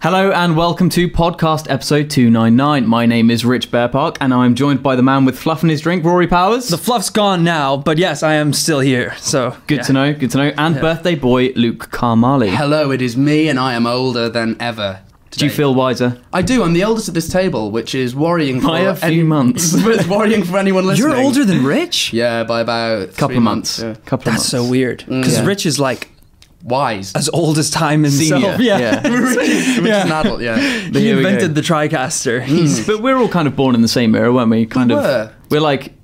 Hello and welcome to podcast episode 299. My name is Rich Bearpark and I'm joined by the man with fluff in his drink, Rory Powers. The fluff's gone now, but yes, I am still here. So good to know. And birthday boy Luke Carmali. Hello, it is me and I am older than ever. Today. Do you feel wiser? I do. I'm the oldest at this table, which is worrying for by a few months. It's worrying for anyone listening. You're older than Rich? Yeah, by about a couple of months. Yeah. That's so weird. Because Rich is like wise, as old as time himself. Senior. Yeah. Rich is an adult. Yeah, he invented the TriCaster. But we're all kind of born in the same era, weren't we? We're like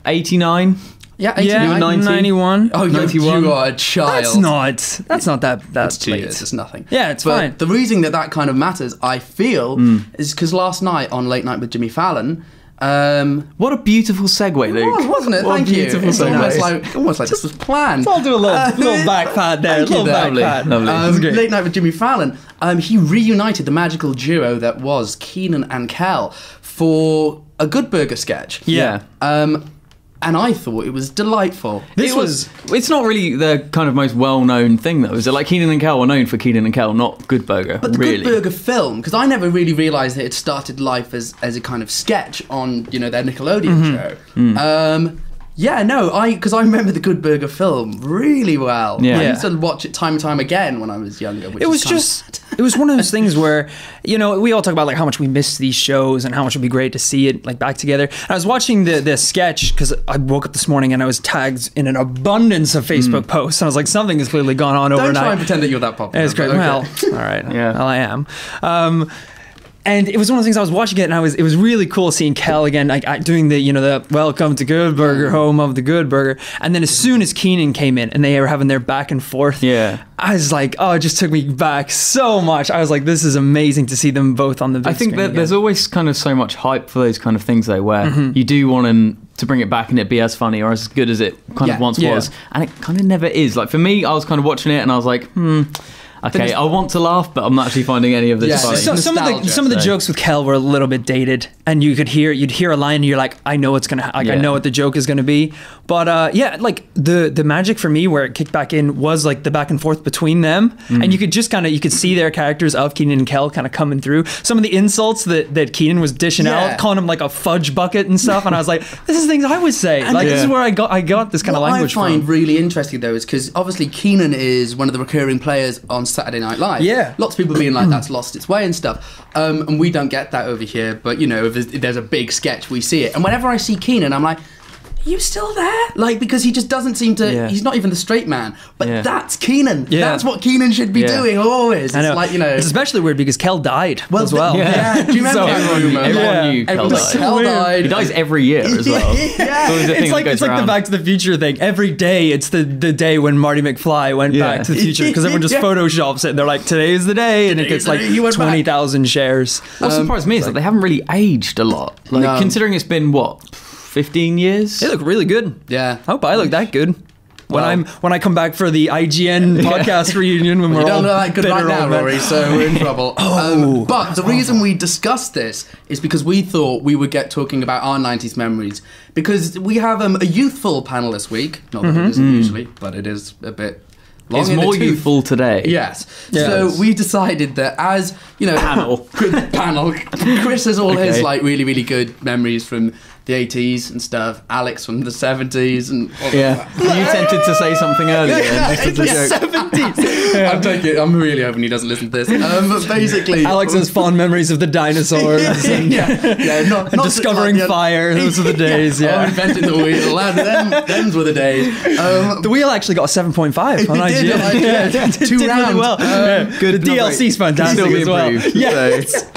89. Yeah, 89, 91. Oh, 91. You are a child. That's not that That's 2 late. years. It's nothing. Yeah, it's but fine. The reason that kind of matters, I feel, is because last night on Late Night with Jimmy Fallon. What a beautiful segue, Luke. Wasn't it? What Thank a you. beautiful It's segue. almost like this was planned. I'll do a little back pad there. Lovely. Late Night with Jimmy Fallon. He reunited the magical duo that was Kenan and Kel for a Good Burger sketch. Yeah. And I thought it was delightful. It's not really the kind of most well-known thing, though, is it? Like, Kenan and Kel were known for Kenan and Kel, not Good Burger. But the really. Good Burger film, because I never really realised that it started life as a kind of sketch on, their Nickelodeon show. Because I remember the Good Burger film really well. Yeah. I used to watch it time and time again when I was younger. It was one of those things where, we all talk about like how much we miss these shows and how much it would be great to see it like back together. And I was watching the sketch because I woke up this morning and I was tagged in an abundance of Facebook posts. And I was like, something has clearly gone on overnight. Don't try and pretend that you're that popular. It's great. Okay. Well, all right. Yeah. Well, I am. And it was one of those things, I was watching it and it was really cool seeing Kel again, like doing the welcome to Good Burger, home of the Good Burger. And then as soon as Kenan came in and they were having their back and forth, I was like, it just took me back so much. I was like, this is amazing to see them both on the big screen that there's always kind of so much hype for those kind of things, though, where you do want them to bring it back and it be as funny or as good as it kind of once was. And it kind of never is. Like, for me, I was kind of watching it and I was like, okay, I want to laugh, but I'm not actually finding any of this funny. So some of the jokes with Kel were a little bit dated, and you'd hear a line, and you're like, I know what's gonna, I know what the joke is gonna be. But like the magic for me, where it kicked back in, was like the back and forth between them, and you could see their characters of Kenan and Kel kind of coming through. Some of the insults that Kenan was dishing out, calling him like a fudge bucket and stuff, and I was like, this is things I would say. And this is where I got this kind of language from. What I find really interesting though is because obviously Kenan is one of the recurring players on Saturday Night Live. Yeah. Lots of people being like, that's lost its way and stuff. And we don't get that over here. But, if there's a big sketch, we see it. And whenever I see Kenan, I'm like, are you still there? Like, because he just doesn't seem to, he's not even the straight man. But that's Kenan. Yeah. That's what Kenan should be doing always. It's like, It's especially weird because Kel died as well. Yeah. Do you remember everyone knew Kel died. Kel died. He dies every year as well. It's like the Back to the Future thing. Every day, it's the day when Marty McFly went back to the future because everyone just photoshops it and they're like, today is the day, and it gets like 20,000 shares. What surprised me is that they haven't really aged a lot. Like, considering it's been, 15 years? They look really good. Yeah. I hope I look that good. When I come back for the IGN podcast reunion, when we're all don't look that good right now, Rory, so we're in trouble. But the reason we discussed this is because we thought we would get talking about our 90s memories, because we have a youthful panel this week. Not that it isn't usually, but it is a bit long. It's more youthful today. Yes. So we decided that as, panel, Chris has all his really, really good memories from the 80s and stuff. Alex from the 70s and You tempted to say something earlier. The 70s. I'm really hoping he doesn't listen to this. But basically, Alex has fond memories of the dinosaurs and not discovering fire. Those were the days. Inventing the wheel. Them's were the days. The wheel actually got a 7.5 on IGN. Did 2 rounds. Really well. Good. The DLC's fantastic as well. Yes.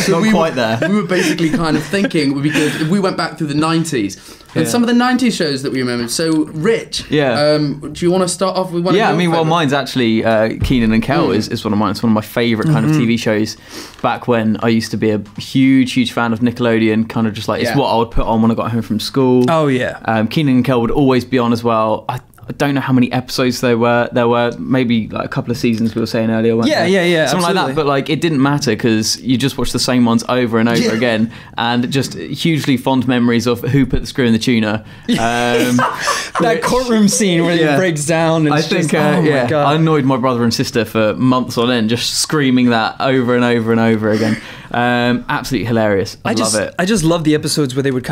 So not quite there. We were basically kind of thinking it would be good if we went back through the 90s and some of the 90s shows that we remember. So, Rich, do you want to start off with one of your favorites? Mine's actually Kenan and Kel is one of mine. It's one of my favourite kind of TV shows back when I used to be a huge fan of Nickelodeon, kind of just like, it's what I would put on when I got home from school. Oh, yeah. Kenan and Kel would always be on as well. I don't know how many episodes there were maybe like a couple of seasons we were saying earlier. Yeah, something absolutely. like that. But like it didn't matter because you just watch the same ones over and over again, and just hugely fond memories of who put the screw in the tuna. That courtroom scene where he breaks down. And I think I annoyed my brother and sister for months on end, just screaming that over and over and over again. Absolutely hilarious. I love it. I just love the episodes where they would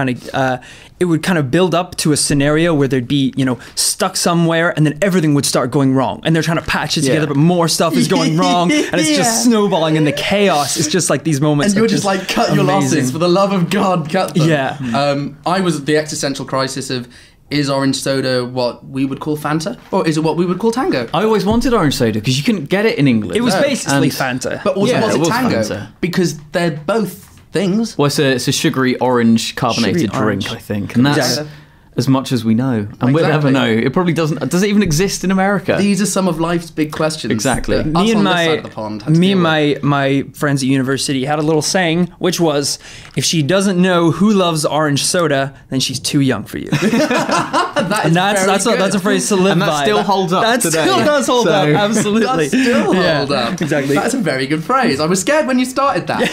it would kind of build up to a scenario where they'd be, stuck somewhere, and then everything would start going wrong, and they're trying to patch it together, but more stuff is going wrong, and it's just snowballing, and the chaos is just like these moments. And you're just like, cut your losses, for the love of God, cut them. Yeah. I was at the existential crisis of, is orange soda what we would call Fanta, or is it what we would call Tango? I always wanted orange soda because you couldn't get it in England. It was basically Fanta, but also was it Tango? Fanta. Because they're both things. Well, it's a sugary orange carbonated drink, I think, and that's as much as we know, and we'll never know. It probably doesn't. Does it even exist in America? These are some of life's big questions. Exactly. Me and my friends at university had a little saying, which was, if she doesn't know who loves orange soda, then she's too young for you. That's a phrase to live by. And that still holds up that today. Still does hold up, absolutely. That still hold up. Exactly. That's a very good phrase. I was scared when you started that.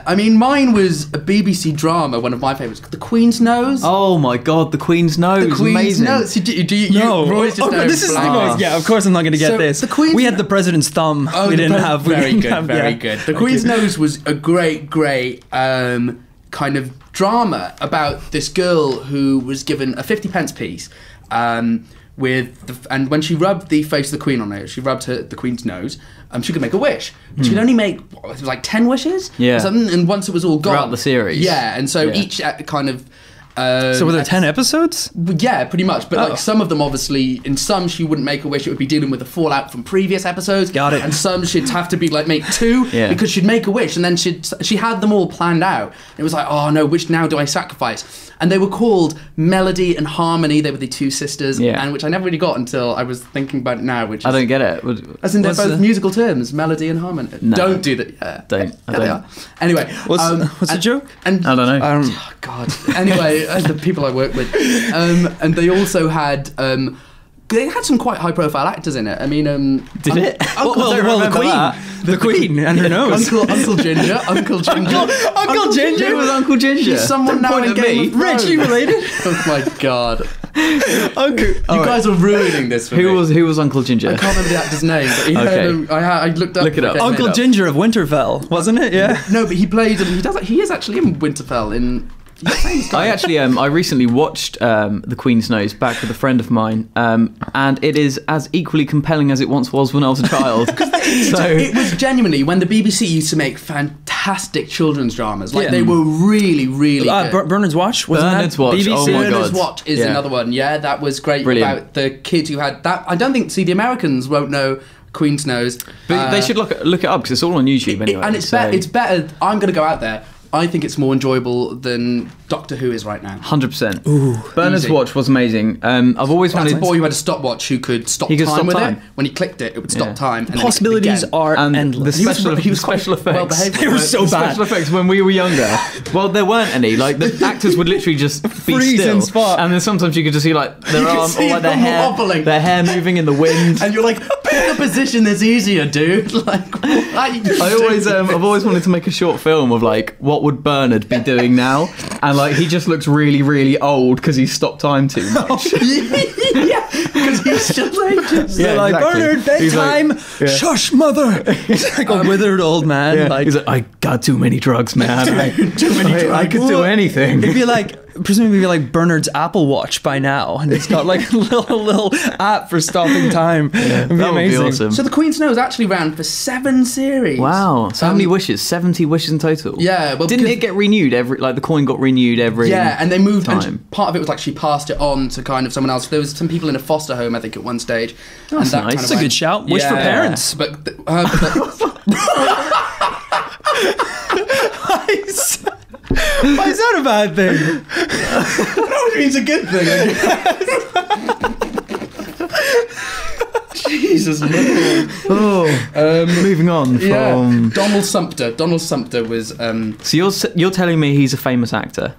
I mean, mine was a BBC drama, one of my favourites, The Queen's Nose. Oh my God, The Queen's Nose. The Queen's Amazing. Nose. So This is the most. Yeah, of course I'm not going to get this. We had The President's Thumb. We didn't have. Very good. The Queen's Nose was a great kind of drama about this girl who was given a 50p piece. And when she rubbed the face of the Queen on it, she rubbed the Queen's nose. She could make a wish. But she could only make, it was like 10 wishes? Yeah. Or something, and once it was all gone. Throughout the series. Yeah, and so each kind of... so were there 10 episodes? Yeah, pretty much. But like some of them, obviously, in some she wouldn't make a wish. It would be dealing with the fallout from previous episodes. Got it. And some she'd have to be like make 2 because she'd make a wish, and then she had them all planned out. It was like, oh no, which now do I sacrifice? And they were called Melody and Harmony. They were the two sisters, and which I never really got until I was thinking about it now. Which I don't get it. As in they're both musical terms, Melody and Harmony. No. Don't do that. Yeah. Don't. Yeah, they are. Anyway, what's the joke? And I don't know. Oh God. Anyway, the people I work with, and they also had. They had some quite high-profile actors in it. I mean, did it? The Queen and her nose. Uncle Ginger. Uncle Ginger. Who was Uncle Ginger? He's someone now in Game of Thrones. Rich, you related? Oh my God. Uncle. You guys are ruining this for me. Who was Uncle Ginger? I can't remember the actor's name, but I looked up. Look it up. Uncle Ginger of Winterfell, wasn't it? Yeah. No, but he played. He is actually in Winterfell in. I recently watched The Queen's Nose back with a friend of mine, and it is as equally compelling as it once was when I was a child. It was genuinely when the BBC used to make fantastic children's dramas. Like they were really, really good. Bernard's Watch, wasn't Bernard's that? Watch. BBC? Oh my Bernard's God. Watch is another one. Yeah, that was great. Brilliant. About the kids who had that. I don't think. See, the Americans won't know Queen's Nose, but they should look it up because it's all on YouTube anyway. And it's better. I'm going to go out there. I think it's more enjoyable than Doctor Who is right now. 100%. Bernard's Watch was amazing. I've always wanted... That's a boy who had a stopwatch who could stop time with it. When he clicked it, it would stop time. And possibilities are endless. The special effects. They were so bad. Special effects when we were younger. Well, there weren't any. Like, the actors would literally just be freeze still. in spot. And then sometimes you could just see, like, their arm or like their hair moving in the wind. And you're like, pick a position that's easier, dude. Like, I've always wanted to make a short film of, like, what would Bernard be doing now? And, like, he just looks really, really old because he's stopped time too much. Yeah, because he's still ages. Yeah, like, exactly. Bernard, bedtime. Like, shush, mother. He's like a withered old man. Yeah. Like, he's like, I got too many drugs, man. Too many drugs. I could do anything. It'd be like, presumably like Bernard's Apple Watch by now, and it's got like a little app for stopping time. Yeah, It'd be amazing. Would be awesome. So The Queen's Nose actually ran for 7 series. Wow. So how many wishes? 70 wishes in total? Yeah. Well, didn't it get renewed the coin got renewed every and they moved time? And part of it was like she passed it on to kind of someone else. There was some people in a foster home, I think, at one stage. That's nice. That's a good shout. Wish for parents. But why is that a bad thing? No, it means a good thing. Jesus, no. Moving on from Donald Sumpter. Donald Sumpter was. So you're telling me he's a famous actor?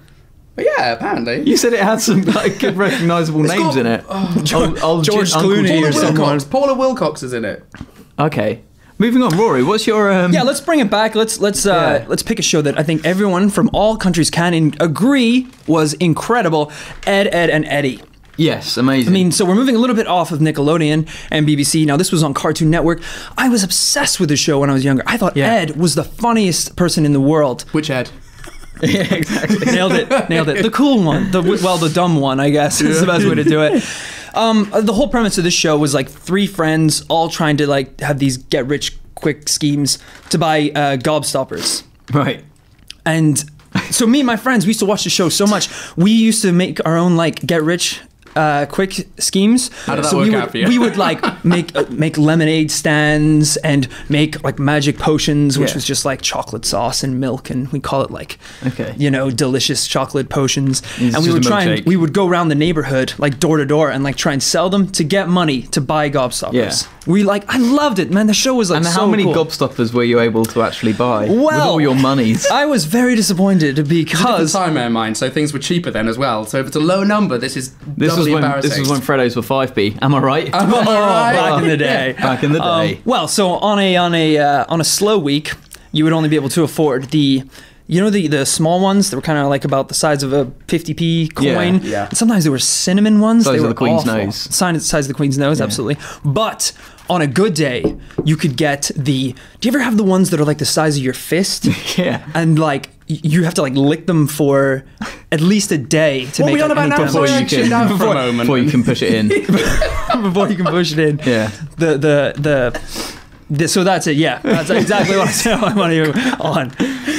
Yeah, apparently. You said it had some like good recognisable names in it. George Clooney or someone. Paula Wilcox is in it. Okay. Moving on, Rory, what's your... Yeah, let's bring it back. Let's pick a show that I think everyone from all countries can agree was incredible. Ed, and Eddie. Yes, amazing. I mean, so we're moving a little bit off of Nickelodeon and BBC. Now, this was on Cartoon Network. I was obsessed with the show when I was younger. I thought Ed was the funniest person in the world. Which Ed? Yeah, exactly. Nailed it. The cool one. The dumb one, I guess, is the best way to do it. The whole premise of this show was like three friends all trying to like have these get-rich-quick schemes to buy gobstoppers. Right. And so me and my friends, we used to watch the show so much. We used to make our own like get-rich quick schemes. How did that work out for you? We would like make lemonade stands and make like magic potions, which was just like chocolate sauce and milk, and we call it like delicious chocolate potions. And we would go around the neighborhood like door to door and like try and sell them to get money to buy gobstoppers. Yeah. I loved it, man. The show was like and how many gobstoppers were you able to actually buy with all your monies? I was very disappointed because time in mind, so things were cheaper then as well. So if it's a low number, this was when Freddos were 5p. Am I right? Back in the day. Back in the day. Well, so on a slow week, you would only be able to afford the small ones that were kind of like about the size of a 50p coin. Yeah. And sometimes there were cinnamon ones. Size they of were the Queen's awful. nose. Size of the Queen's nose, absolutely. But on a good day, you could get do you ever have the ones that are like the size of your fist? Yeah. And like you have to like lick them for at least a day to make on about now? Before you can push it in. Before you can push it in. Yeah. So that's it. Yeah, that's exactly what I said. I want to on.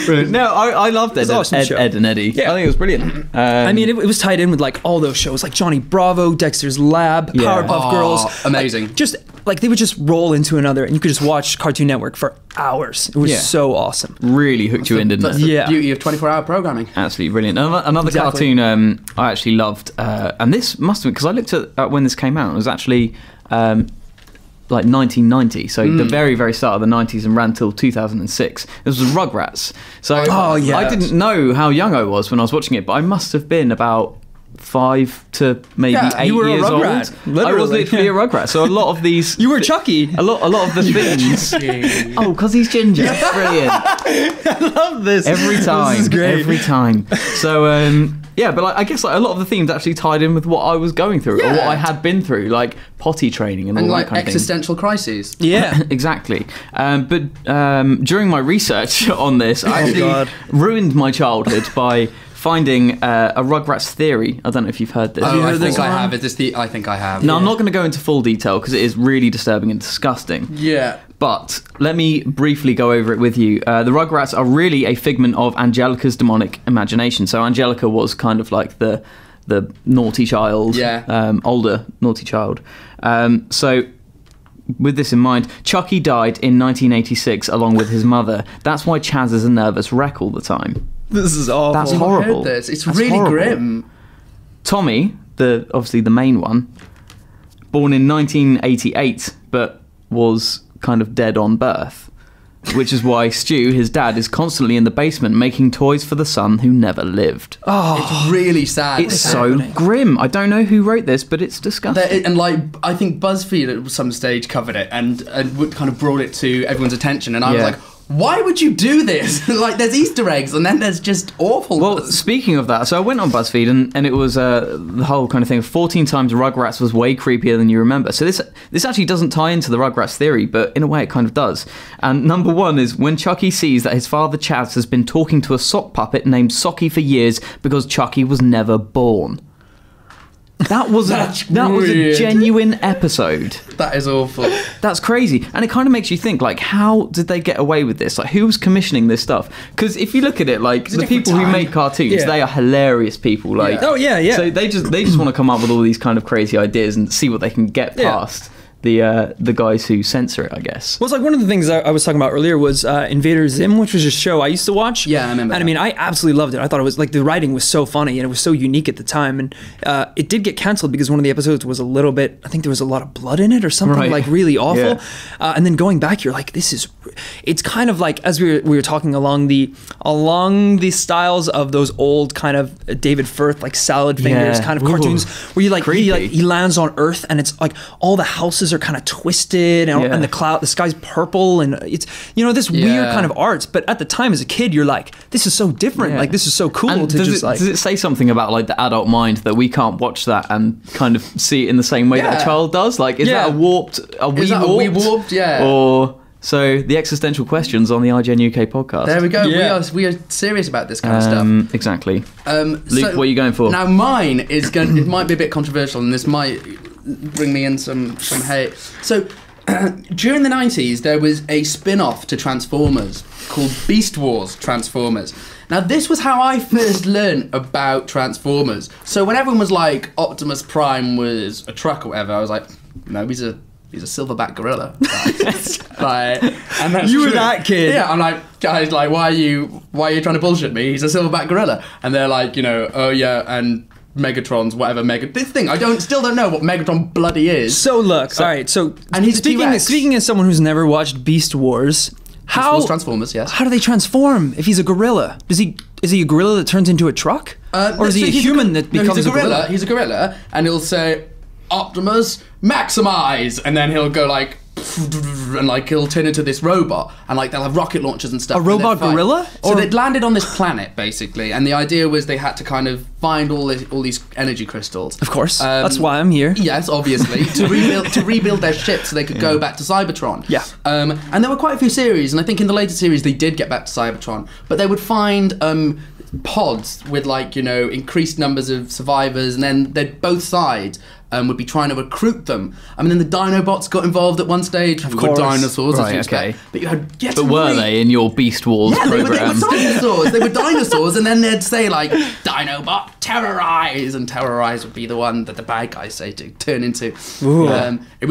Brilliant. No, I loved Ed, awesome Ed and Eddie. Yeah. I think it was brilliant. I mean, it was tied in with like all those shows, like Johnny Bravo, Dexter's Lab, Powerpuff Girls. Amazing. Like they would just roll into another, and you could just watch Cartoon Network for hours. It was so awesome. Really hooked you in, didn't it? That's the beauty of 24-hour programming. Absolutely brilliant. Another cartoon I actually loved, and this must have been because I looked at when this came out. It was actually like 1990, so the very, very start of the 90s and ran till 2006. This was Rugrats. So I didn't know how young I was when I was watching it, but I must have been about 5 to maybe 8 you were years a Rugrat, old. literally. I was literally a Rugrat. So a lot of these... You were Chucky. A lot of the things... Oh, because he's ginger. Brilliant. I love this. Every time. This is great. Every time. So... but I guess like a lot of the themes actually tied in with what I was going through or what I had been through, like potty training and all like that kind of thing. Existential crises. Yeah, exactly. But during my research on this, I actually ruined my childhood by finding a Rugrats theory. I don't know if you've heard this. I think I have. I think I have. No, I'm not going to go into full detail because it is really disturbing and disgusting. Yeah. But let me briefly go over it with you. The Rugrats are really a figment of Angelica's demonic imagination. So Angelica was kind of like the naughty child, older naughty child. So with this in mind, Chucky died in 1986 along with his mother. That's why Chaz is a nervous wreck all the time. This is awful. That's horrible. It's really grim. Tommy, obviously the main one, born in 1988, but was kind of dead on birth, which is why Stu, his dad, is constantly in the basement making toys for the son who never lived. It's really sad. It's so grim. I don't know who wrote this, but it's disgusting. And like, I think BuzzFeed at some stage covered it and kind of brought it to everyone's attention, and I was like, why would you do this? Like, there's Easter eggs, and then there's just awful. Well, speaking of that, so I went on BuzzFeed, and it was the whole kind of thing of 14 times Rugrats was way creepier than you remember. So this actually doesn't tie into the Rugrats theory, but in a way it kind of does. And number one is when Chucky sees that his father Chaz has been talking to a sock puppet named Socky for years because Chucky was never born. That was a genuine episode. That is awful. That's crazy. And it kind of makes you think, like, how did they get away with this? Like, who was commissioning this stuff? Because if you look at it, like, the people who make cartoons, they are hilarious people. Like, So they just want to come up with all these kind of crazy ideas and see what they can get past. the guys who censor it, I guess. Well, it's like one of the things I was talking about earlier was Invader Zim, which was a show I used to watch. Yeah, I remember. And I mean, I absolutely loved it. I thought it was like the writing was so funny and it was so unique at the time. And it did get canceled because one of the episodes was a little bit, I think there was a lot of blood in it or something like really awful. Yeah. And then going back, you're like, it's kind of like, as we were talking along the styles of those old kind of David Firth, like Salad Fingers kind of cartoons, where he lands on Earth and it's like all the houses are kind of twisted and the sky's purple and it's this weird kind of art. But at the time as a kid, you're like, this is so different. Like this is so cool. And does it say something about like the adult mind that we can't watch that and kind of see it in the same way that a child does? Like, is that a warped? Are we warped? Yeah. Or so the existential questions on the IGN UK podcast. There we go. Yeah. We are serious about this kind of stuff. Exactly. Luke, what are you going for? Now mine is it might be a bit controversial, and this might bring me in some hate. So during the 90s, there was a spin-off to Transformers called Beast Wars Transformers. Now, this was how I first learned about Transformers. So when everyone was like, Optimus Prime was a truck or whatever, I was like, no, he's a silverback gorilla. And that's you were true. that kid. Yeah, I'm like, guys, like, why are you trying to bullshit me? He's a silverback gorilla. And they're like, oh yeah, and Megatron's whatever this thing. I still don't know what Megatron bloody is. So look, all right. So and he's speaking as someone who's never watched Beast Wars, Transformers, yes. How do they transform if he's a gorilla? Is he a gorilla that turns into a truck, or is he a human that becomes a gorilla? He's a gorilla, and he'll say, Optimus, maximize, and then he'll go like, and like he'll turn into this robot, and like they'll have rocket launchers and stuff. A robot gorilla? So they'd landed on this planet basically, and the idea was they had to kind of find all these energy crystals. Of course, that's why I'm here. Yes, obviously, to rebuild their ship so they could go back to Cybertron. Yeah. And there were quite a few series, and I think in the later series they did get back to Cybertron, but they would find pods with like increased numbers of survivors, and then both sides would be trying to recruit them. I mean, then the Dinobots got involved at one stage. Of course. Dinosaurs, right, okay. But you had were they in your Beast Wars program? They were dinosaurs. They were dinosaurs, and then they'd say like, Dinobot terrorize, and terrorize would be the one that the bad guys say to turn into. It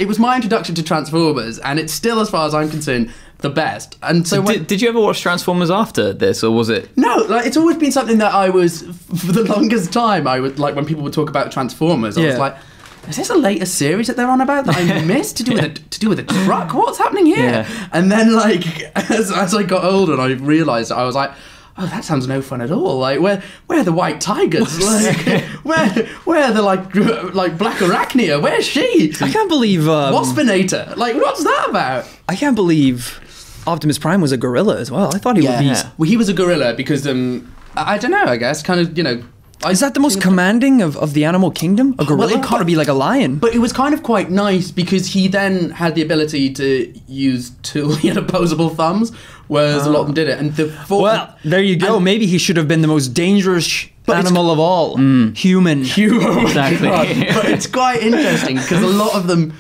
was my introduction to Transformers, and it's still, as far as I'm concerned, the best. And so did you ever watch Transformers after this, or was it? No, like it's always been something that I was, for the longest time, I would like when people would talk about Transformers, I was like, is this a later series that they're on about that I missed to do with a truck? What's happening here? Yeah. And then like as I got older and I realised, I was like, oh, that sounds no fun at all. Like, where are the white tigers? Like, where are the like black Arachnia? Where's she? I can't believe Waspinator. Like, what's that about? I can't believe Optimus Prime was a gorilla as well. I thought he would be. Yeah. Well, he was a gorilla because I don't know. I guess kind of Is that the most commanding of the animal kingdom? A gorilla? Well, it can't be like a lion. But it was kind of quite nice because he then had the ability to use he had opposable thumbs, whereas a lot of them did it. And well, there you go. Maybe he should have been the most dangerous animal of all. Human. Exactly. But it's quite interesting because a lot of them,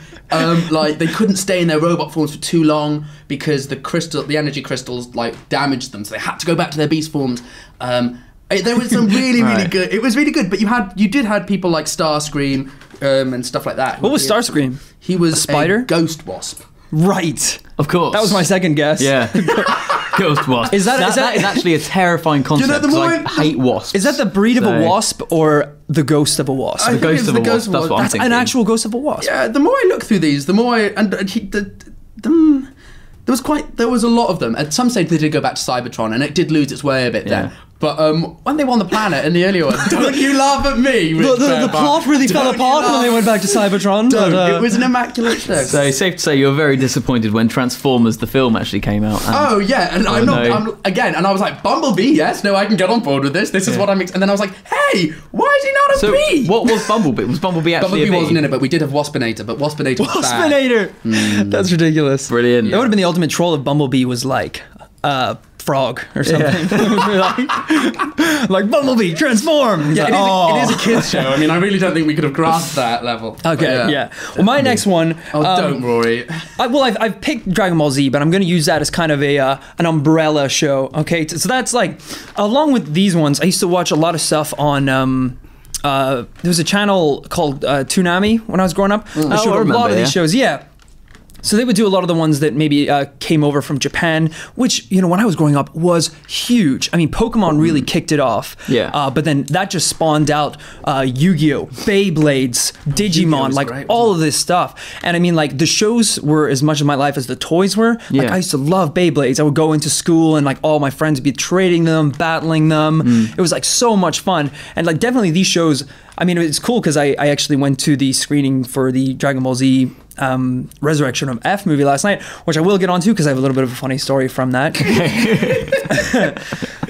like they couldn't stay in their robot forms for too long because the energy crystals like damaged them, so they had to go back to their beast forms. There was some really good. It was really good, but you did have people like Starscream and stuff like that. What was Starscream? He was a spider, ghost wasp. Right, of course. That was my second guess. Yeah, ghost wasp. Is that is actually a terrifying concept? I hate wasps. Is that the breed of a wasp or the ghost of a wasp? The ghost of a wasp. That's what I'm thinking. An actual ghost of a wasp. Yeah. The more I look through these, the more there was a lot of them. At some stage, they did go back to Cybertron, and it did lose its way a bit then. But when they won the planet in the earlier one, don't you laugh at me? The plot really fell apart when they went back to Cybertron. It was an immaculate show. So it's safe to say you were very disappointed when Transformers the film actually came out. Oh yeah, and and I was like, Bumblebee, yes, no, I can get on board with this. This is what I'm. And then I was like, hey, why is he not a bee? What was Bumblebee? Was Bumblebee actually a bee? Bumblebee wasn't in it, but we did have Waspinator. But Waspinator was bad. Waspinator. That's ridiculous. Brilliant. That would have been the ultimate troll if Bumblebee was like frog or something. Like Bumblebee, transform. Yeah, it is a kids show. I mean, I really don't think we could have grasped that level. Okay, yeah. Well, my next one. Don't, Rory. I've picked Dragon Ball Z, but I'm going to use that as kind of an umbrella show. Okay, so that's like, along with these ones, I used to watch a lot of stuff on there was a channel called Toonami when I was growing up. They showed a lot of these shows. Yeah. So they would do a lot of the ones that maybe came over from Japan, which, you know, when I was growing up was huge. I mean, Pokemon really kicked it off. Yeah. But then that just spawned out Yu-Gi-Oh!, Beyblades, Digimon, like great, all of this stuff. And I mean, like, the shows were as much of my life as the toys were. Yeah. Like, I used to love Beyblades. I would go into school and like all my friends would be trading them, battling them. It was like so much fun. And like definitely these shows, I mean, it's cool because I actually went to the screening for the Dragon Ball Z Resurrection of F movie last night, which I will get onto because I have a little bit of a funny story from that.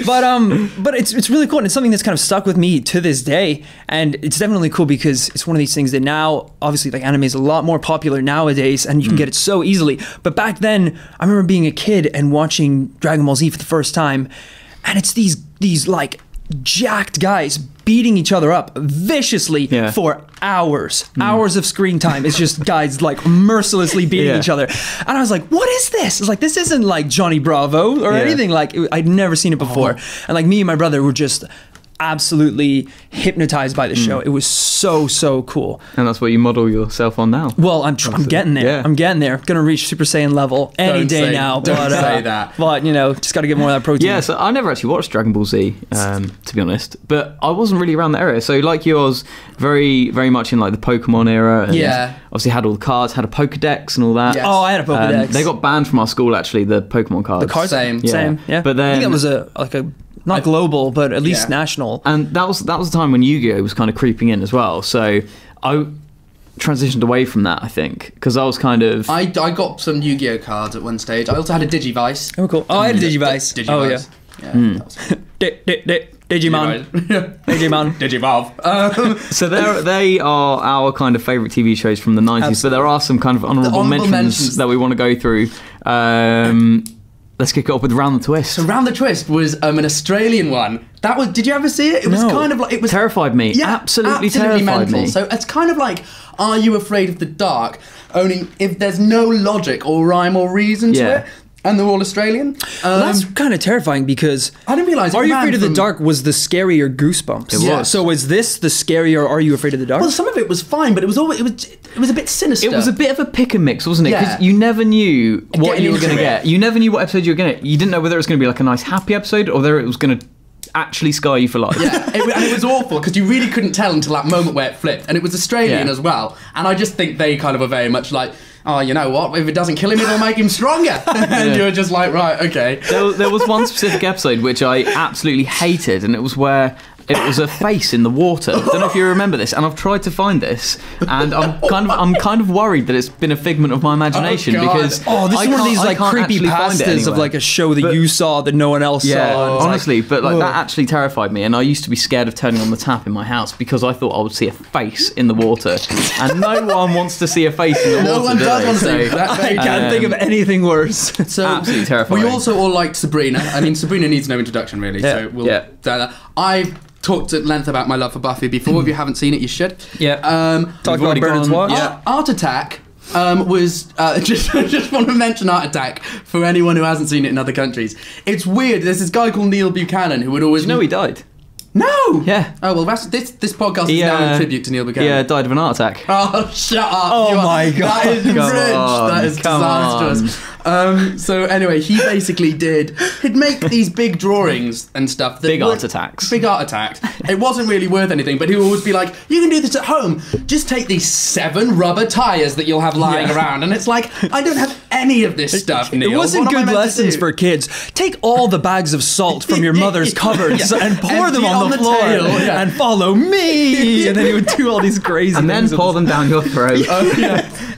But it's really cool, and it's something that's kind of stuck with me to this day. And it's definitely cool because it's one of these things that now, obviously, like, anime is a lot more popular nowadays, and you can get it so easily. But back then, I remember being a kid and watching Dragon Ball Z for the first time, and it's these like jacked guys beating each other up viciously for hours of screen time. It's just guys like mercilessly beating each other, and I was like, what is this? It's like, this isn't like Johnny Bravo or anything. Like, I'd never seen it before. And like, me and my brother were just absolutely hypnotized by the show. It was so cool. And that's what you model yourself on now. Well, I'm getting there. I'm getting there. Gonna reach Super Saiyan level any day now. Don't say that. But you know, just got to get more of that protein. Yeah, so I never actually watched Dragon Ball Z, to be honest. But I wasn't really around that area. So like you, I was very much in like the Pokemon era. And obviously had all the cards, had a Pokedex and all that. Yes. Oh, I had a Pokedex. They got banned from our school, actually, the Pokemon cards. The cards? Same. Yeah. But then, I think that was a not global, but at least national. And that was the time when Yu-Gi-Oh! Was kind of creeping in as well. So I transitioned away from that, I think, because I was kind of... I got some Yu-Gi-Oh! Cards at one stage. I also had a Digivice. Oh, cool. Oh, I had a Digivice. Oh, yeah. That was Digimon. Digimon. Digivolve. So they are our kind of favourite TV shows from the 90s, Absolutely. But there are some kind of honourable mentions that we want to go through. Let's kick it off with Round the Twist. So Round the Twist was an Australian one. That was. Did you ever see it? It was kind of like, it was terrified me. Yeah, absolutely terrified mental. me. So it's kind of like, Are You Afraid of the Dark? Only if there's no logic or rhyme or reason to it. And they're all Australian. That's kind of terrifying because I didn't realise. Are You Afraid of the Dark was the scarier Goosebumps. It was. So is this the scarier Are You Afraid of the Dark? Well, some of it was fine, but it was a bit sinister. It was a bit of a pick and mix, wasn't it? Because you never knew what you were going to get. You never knew what episode you were going to get. You didn't know whether it was going to be like a nice happy episode or whether it was going to actually scar you for life. Yeah, and it was awful because you really couldn't tell until that moment where it flipped, and it was Australian as well. And I just think they kind of were very much like, oh, you know what? If it doesn't kill him, it'll make him stronger. And you were just like, right, okay. There was one specific episode which I absolutely hated, and it was where it was a face in the water. I don't know if you remember this, and I've tried to find this, and I'm kind of worried that it's been a figment of my imagination because this is one of these like creepy pastas of like a show that you saw that no one else saw. Honestly, but like that actually terrified me, and I used to be scared of turning on the tap in my house because I thought I would see a face in the water, and no one wants to see a face in the water. No one does want to see that. I can't think of anything worse. So absolutely terrifying. We also all liked Sabrina. I mean, Sabrina needs no introduction really. So we'll do that. I've talked at length about my love for Buffy before. If you haven't seen it, you should. Talk about Bernard's Watch. Art Attack was just want to mention Art Attack for anyone who hasn't seen it in other countries. It's weird. There's this guy called Neil Buchanan who would always... Did you know he died? No! Yeah. Oh, well, this podcast is now in tribute to Neil Buchanan. Yeah, died of an heart attack. Oh, shut up. Oh, my God. That is rich. That is disastrous. So anyway, he basically he'd make these big drawings and stuff. Big art attacks. Big art attacks. It wasn't really worth anything, but he would always be like, you can do this at home. Just take these 7 rubber tyres that you'll have lying around. And it's like, I don't have any of this stuff, Neil. It wasn't good lessons for kids. Take all the bags of salt from your mother's cupboards and pour them on the floor and follow me. And then he would do all these crazy things. And then pour them down your throat.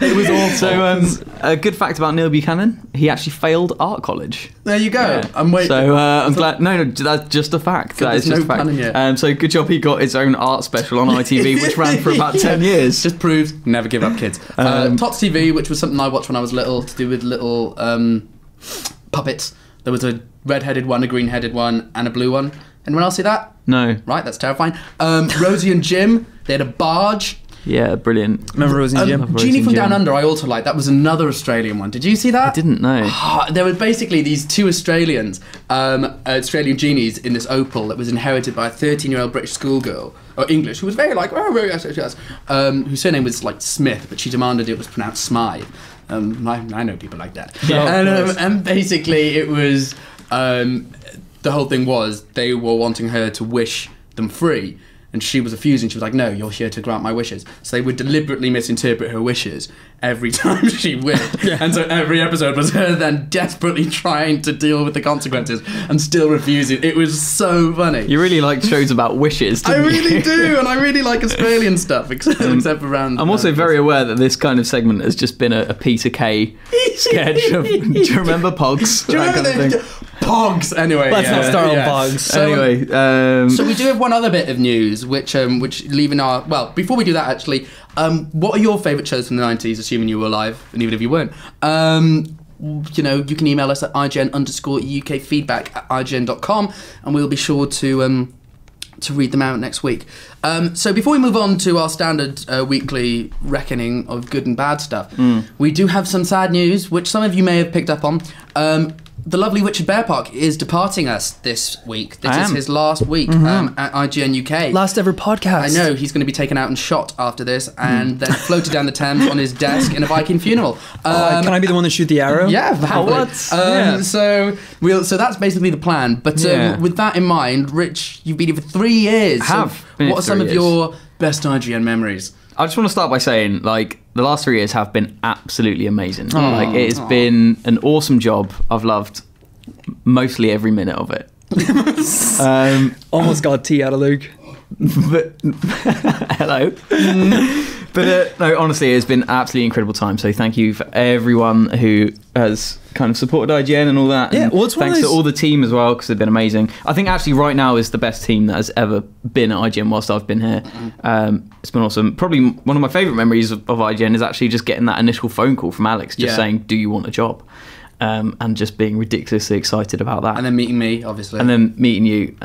It was awful. So, a good fact about Neil Buchanan, he actually failed art college. There you go. Yeah. I'm waiting. So I'm glad. No, that's just a fact. That is just a fact. So good job he got his own art special on ITV, which ran for about 10 years. Just proves never give up, kids. Tots TV, which was something I watched when I was little, to do with little puppets. There was a red-headed one, a green-headed one, and a blue one. Anyone else see that? No. Right, that's terrifying. Rosie and Jim, they had a barge. Yeah, brilliant. Remember Rosie and Jim? Genie from Down Under, I also like. That was another Australian one. Did you see that? I didn't know. There were basically these two Australians, Australian genies in this opal that was inherited by a 13-year-old British schoolgirl, or English, who was very like, yes, whose surname was like Smith, but she demanded it was pronounced Smythe. I know people like that. Yeah, and basically it was, the whole thing was they were wanting her to wish them free. And she was refusing. She was like, no, you're here to grant my wishes. So they would deliberately misinterpret her wishes every time she wished. And so every episode was her then desperately trying to deal with the consequences and still refusing. It was so funny. You really like shows about wishes, don't you? I really do, and I really like Australian stuff, except for around... I'm also very aware that this kind of segment has just been a Peter Kay sketch of... Do you remember Pogs? Do you remember Pogs? Anyway, let's not start on Pogs. So, so we do have one other bit of news, which leaving our... Well, before we do that, actually, what are your favourite shows from the 90s, assuming you were alive, and even if you weren't? You know, you can email us at IGN_UK feedback at IGN.com, and we'll be sure to read them out next week. So before we move on to our standard weekly reckoning of good and bad stuff, we do have some sad news, which some of you may have picked up on. The lovely Richard Bearpark is departing us this week. This is his last week at IGN UK. Last ever podcast. I know, he's going to be taken out and shot after this and then floated down the Thames on his desk in a Viking funeral. Can I be the one to shoot the arrow? Yeah, what? So that's basically the plan. But with that in mind, Rich, you've been here for 3 years. What are some of your best IGN memories? I just want to start by saying, like, the last 3 years have been absolutely amazing. Like, it has been an awesome job. I've loved mostly every minute of it. Almost got tea out of Luke. But, hello. But no, honestly, it's been absolutely incredible time. So thank you for everyone who has kind of supported IGN and all that. Yeah, well, thanks to all the team as well, because they've been amazing. I think actually right now is the best team that has ever been at IGN whilst I've been here. It's been awesome. Probably one of my favourite memories of IGN is actually just getting that initial phone call from Alex, just saying, do you want a job? And just being ridiculously excited about that. And then meeting me, obviously. And then meeting you,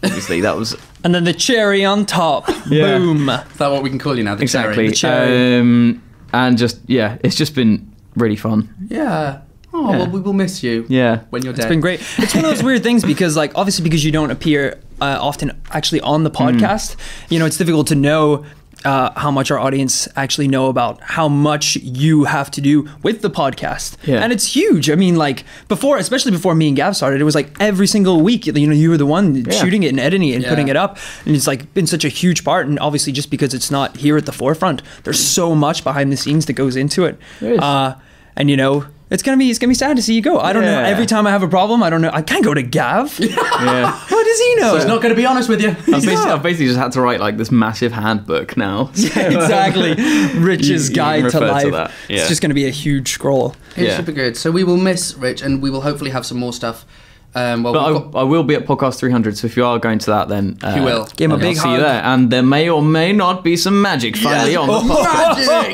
obviously that was... And then the cherry on top. Yeah. Boom. Is that what we can call you now? The exactly. cherry. And just, it's just been really fun. Yeah. Oh, well, we will miss you. Yeah. When you're dead. It's been great. It's one of those weird things because, like, obviously because you don't appear often actually on the podcast, you know, it's difficult to know how much our audience actually know about how much you have to do with the podcast. Yeah. And it's huge. I mean, like, especially before me and Gav started, it was like every single week, you know, you were the one shooting it and editing it and putting it up. And it's like been such a huge part. And obviously just because it's not here at the forefront, there's so much behind the scenes that goes into it. And, you know, it's gonna be sad to see you go. I don't know. Every time I have a problem, I don't know. I can't go to Gav. What does he know? So he's not going to be honest with you. I've basically just had to write like this massive handbook now. So, exactly. Rich's guide to life. To it's just going to be a huge scroll. It's super good. So we will miss Rich, and we will hopefully have some more stuff. I will be at Podcast 300, so if you are going to that, then you will. Give him a big hug. See you there, and there may or may not be some magic finally on the podcast.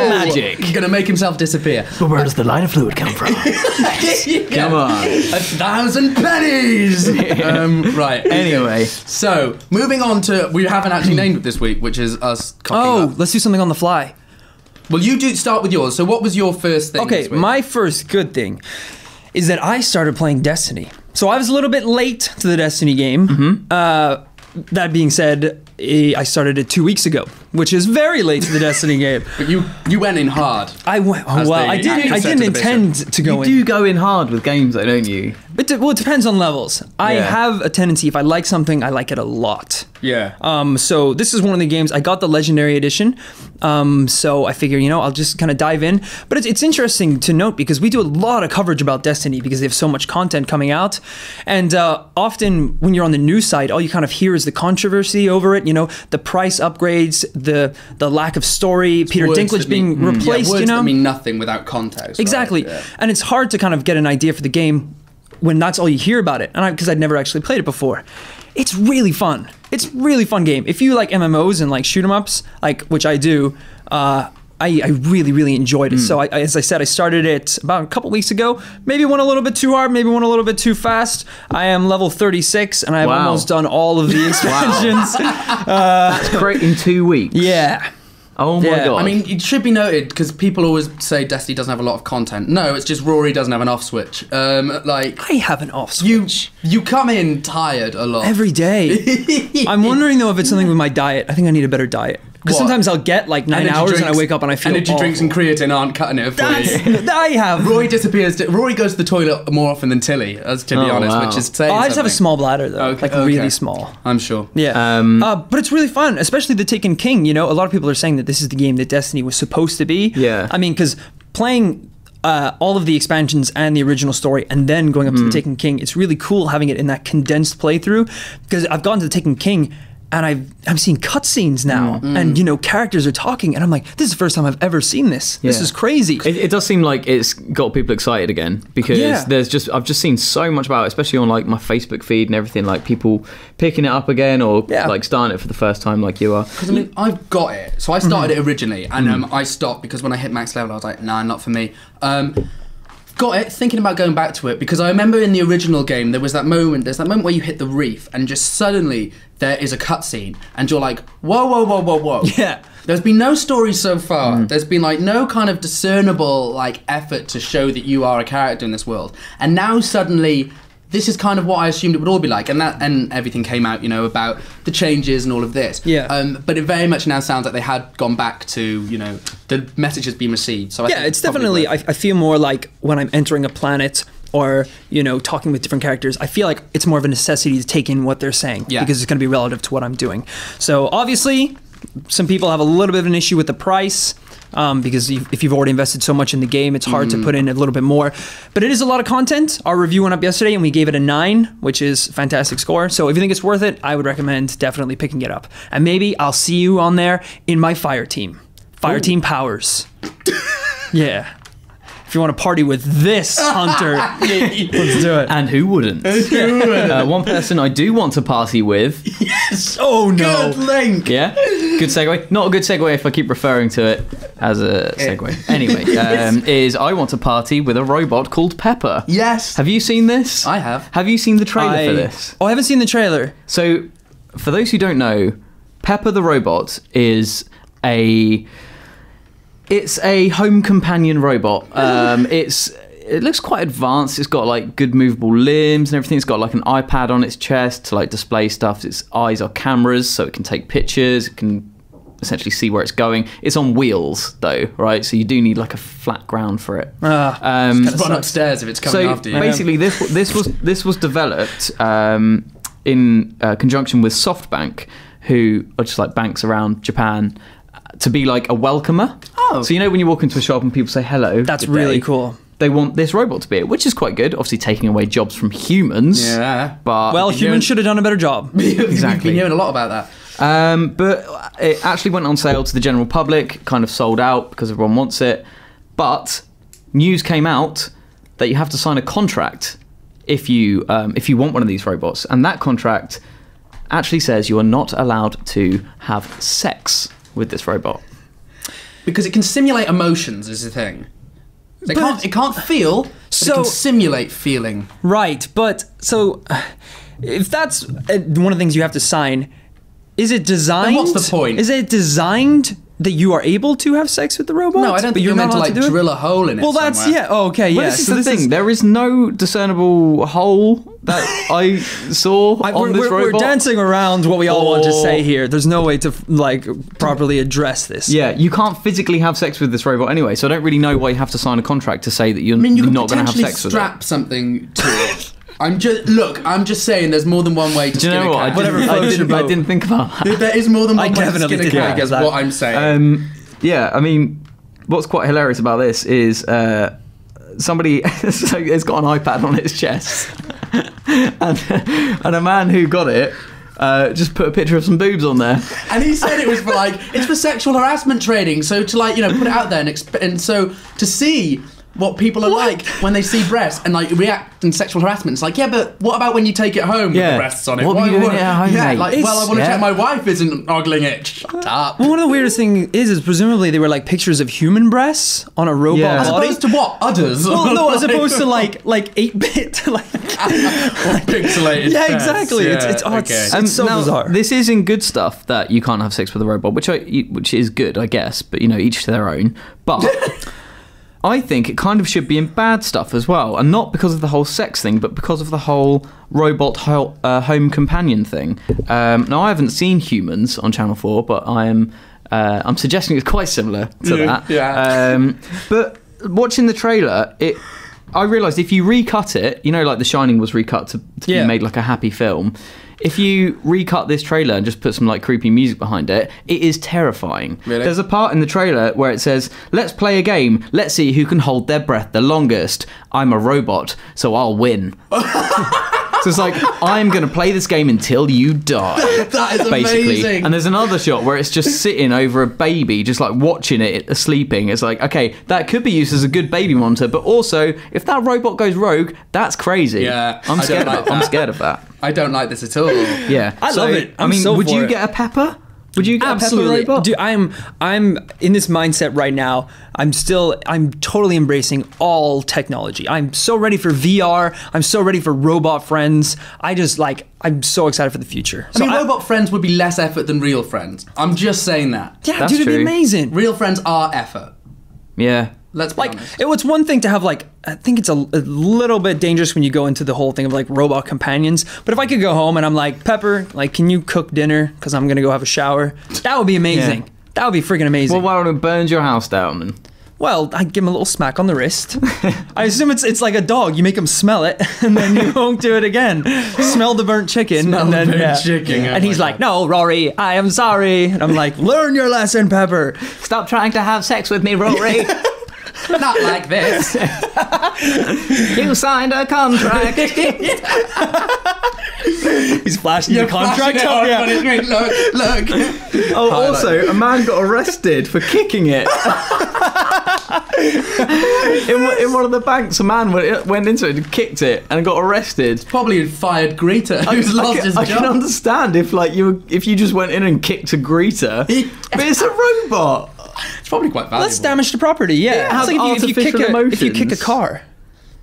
Magic! He's going to make himself disappear. But where does the light of fluid come from? Come on. 1,000 pennies! Right. Anyway. So, moving on to... We haven't actually named it this week, which is us cocking up. Let's do something on the fly. Well, you do start with yours. So what was your first thing? Okay, my first good thing is that I started playing Destiny. So I was a little bit late to the Destiny game. That being said, I started it 2 weeks ago, which is very late to the Destiny game. But you went in hard. I didn't intend to go in. You do go in hard with games, though, don't you? It depends on levels. I have a tendency, if I like something, I like it a lot. Yeah. So this is one of the games. I got the Legendary Edition. So I figure, you know, I'll just kind of dive in. But it's interesting to note because we do a lot of coverage about Destiny because they have so much content coming out. And often when you're on the news side, all you kind of hear is the controversy over it. You know, the price upgrades, the lack of story, Peter Dinklage being replaced, words you know? that mean nothing without context. Exactly. Right? Yeah. And it's hard to kind of get an idea for the game when that's all you hear about it. And because I'd never actually played it before. It's really fun. It's a really fun game. If you like MMOs and like shoot 'em ups, like which I do, I really, really enjoyed it. So as I said, I started it about a couple weeks ago. Maybe went a little bit too hard, maybe went a little bit too fast. I am level 36 and I've almost done all of the expansions. That's great in 2 weeks. Yeah. Oh my god! I mean, it should be noted because people always say Destiny doesn't have a lot of content. No, it's just Rory doesn't have an off switch. I have an off switch. You come in tired a lot every day. I'm wondering though if it's something with my diet. I think I need a better diet. Because sometimes I'll get like 9 hours and I wake up and I feel energy awful. Drinks and creatine aren't cutting it for you. I have. Rory disappears. Rory goes to the toilet more often than Tilly, to be honest, wow. which is saying I just have a small bladder though, really small. I'm sure. Yeah. But it's really fun, especially the Taken King. You know, a lot of people are saying that this is the game that Destiny was supposed to be. Yeah. I mean, because playing all of the expansions and the original story and then going up to the Taken King, it's really cool having it in that condensed playthrough. Because I've gone to the Taken King and I'm seeing cutscenes now, and you know, characters are talking, and I'm like, this is the first time I've ever seen this. Yeah. This is crazy. It does seem like it's got people excited again, because I've just seen so much about it, especially on like my Facebook feed and everything, like people picking it up again or like starting it for the first time, like you are. Because I mean, I've got it, so I started it originally, and I stopped because when I hit max level, I was like, nah, not for me. Got it, thinking about going back to it, because I remember in the original game there's that moment where you hit the reef and just suddenly there is a cutscene and you're like, whoa. Yeah. There's been no story so far. There's been like no kind of discernible like effort to show that you are a character in this world. And now suddenly this is kind of what I assumed it would all be like, and everything came out, you know, about the changes and all of this. Yeah. But it very much now sounds like they had gone back to, you know, the message has been received. So I think it's definitely. I feel more like when I'm entering a planet or, you know, talking with different characters, I feel like it's more of a necessity to take in what they're saying because it's going to be relative to what I'm doing. So obviously, some people have a little bit of an issue with the price. Because if you've already invested so much in the game, it's hard to put in a little bit more. But it is a lot of content. Our review went up yesterday and we gave it a 9, which is a fantastic score. So if you think it's worth it, I would recommend definitely picking it up. And maybe I'll see you on there in my fire team. Fire team powers. Yeah. If you want to party with this, Hunter, let's do it. And who wouldn't? One person I do want to party with. Yes. Oh no. Good link. Yeah. Good segue. Not a good segue if I keep referring to it as a segue. Anyway, is I want to party with a robot called Pepper. Yes. Have you seen this? I have. Have you seen the trailer for this? Oh, I haven't seen the trailer. So, for those who don't know, Pepper the robot is It's a home companion robot. It looks quite advanced. It's got like good movable limbs and everything. It's got like an iPad on its chest to like display stuff. Its eyes are cameras, so it can take pictures. It can essentially see where it's going. It's on wheels though, right? So you do need like a flat ground for it. Run upstairs if it's coming after you. So basically, this was developed in conjunction with SoftBank, who are just like banks around Japan, to be like a welcomer. Oh. So you know when you walk into a shop and people say hello. That's really cool. They want this robot to be it, which is quite good. Obviously taking away jobs from humans. Yeah. But humans should have done a better job. Exactly. We've been hearing a lot about that. But it actually went on sale to the general public, kind of sold out because everyone wants it. But news came out that you have to sign a contract if you want one of these robots, and that contract actually says you are not allowed to have sex with this robot. Because it can simulate emotions is the thing. It can't feel, but it can simulate feeling. Right, but so if that's one of the things you have to sign, is it designed? Then what's the point? Is it designed that you are able to have sex with the robot? No, I don't think you're meant to like drill a hole in it. Well, that's somewhere. okay, yeah. This is the thing. There is no discernible hole that I saw on this robot. We're dancing around what we all want to say here. There's no way to like properly address this. Yeah, you can't physically have sex with this robot anyway, so I don't really know why you have to sign a contract to say that you're not going to have sex with it. Strap something to it. I'm just saying there's more than one way to skin a cat. I didn't think about that. There is more than one way to skin a cat, is that. what I'm saying. Yeah, I mean, what's quite hilarious about this is somebody it's got an iPad on its chest, and a man who got it just put a picture of some boobs on there. And he said it was for it's for sexual harassment training, so to put it out there and so to see what people are like when they see breasts and like react in sexual harassment. It's like, yeah, but what about when you take it home with the breasts on it? What are you doing at home, mate? Like, well, I want to check my wife isn't ogling it. Shut up. Well, one of the weirdest things is presumably they were like pictures of human breasts on a robot body. As opposed to what? Udders? Well, no, as opposed to like 8-bit, like pixelated. Yeah, exactly. Yeah, it's so bizarre. This is in good stuff that you can't have sex with a robot, which is good, I guess. But each to their own. But I think it kind of should be in bad stuff as well, and not because of the whole sex thing, but because of the whole robot home companion thing. Now, I haven't seen Humans on Channel 4, but I'm suggesting it's quite similar to that. Yeah. But watching the trailer, I realised if you recut it, like The Shining was recut to be made like a happy film. If you recut this trailer and just put some like creepy music behind it, it is terrifying. Really? There's a part in the trailer where it says, "Let's play a game. Let's see who can hold their breath the longest. I'm a robot, so I'll win." So it's like, I'm going to play this game until you die. That is basically. amazing. And there's another shot where it's just sitting over a baby, just like watching it sleeping. It's like, okay, that could be used as a good baby monitor, but also, if that robot goes rogue, that's crazy. Yeah, I'm scared of that. I don't like this at all. Yeah. I love it. Would you get a Pepper? Would you get Absolutely. a Pepper robot? Dude, I'm in this mindset right now. I'm totally embracing all technology. I'm so ready for VR. I'm so ready for robot friends. I'm so excited for the future. I mean, robot friends would be less effort than real friends. I'm just saying that. Yeah, That's dude, it'd be true. amazing. Real friends are effort. Yeah. Let's be honest. It's one thing to have I think it's a little bit dangerous when you go into the whole thing of like robot companions. But if I could go home and I'm like, Pepper, can you cook dinner? Because I'm going to go have a shower. That would be amazing. Yeah. That would be freaking amazing. Well, why don't it burn your house down then? Well, I give him a little smack on the wrist. I assume it's like a dog. You make him smell it, and then you won't do it again. Smell the burnt chicken. Chicken. And he's like, "No, Rory, I am sorry." And I'm like, "Learn your lesson, Pepper. Stop trying to have sex with me, Rory." Not like this. You signed a contract. He's flashing the contract up. Yeah. Look. Oh, also, a man got arrested for kicking it. in one of the banks, a man went into it and kicked it and got arrested. Probably fired greeter who's lost his job. I can understand if you just went in and kicked a greeter, but it's a robot. It's probably quite valuable. That's damage to property. Yeah, it's like if you kick a car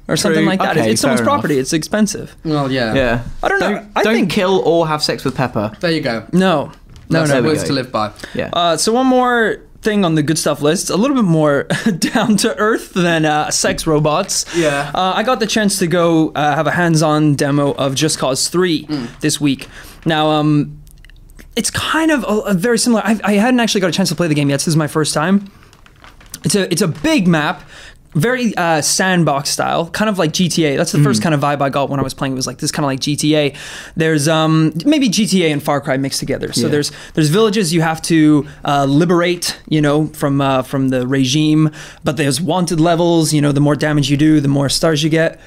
or something like that. Okay, it's someone's property. It's expensive. Well, yeah. Yeah. I don't know. Don't kill or have sex with Pepper. There you go. No. Words to live by. Yeah. So one more thing on the good stuff list, a little bit more down to earth than sex robots. Yeah. I got the chance to go have a hands-on demo of Just Cause 3 this week. Now, it's kind of a very similar. I hadn't actually got a chance to play the game yet. So this is my first time. It's a big map, very sandbox style, kind of like GTA. That's the first kind of vibe I got when I was playing. It was like this kind of like GTA. There's maybe GTA and Far Cry mixed together. So there's villages you have to liberate, from the regime. But there's wanted levels. The more damage you do, the more stars you get.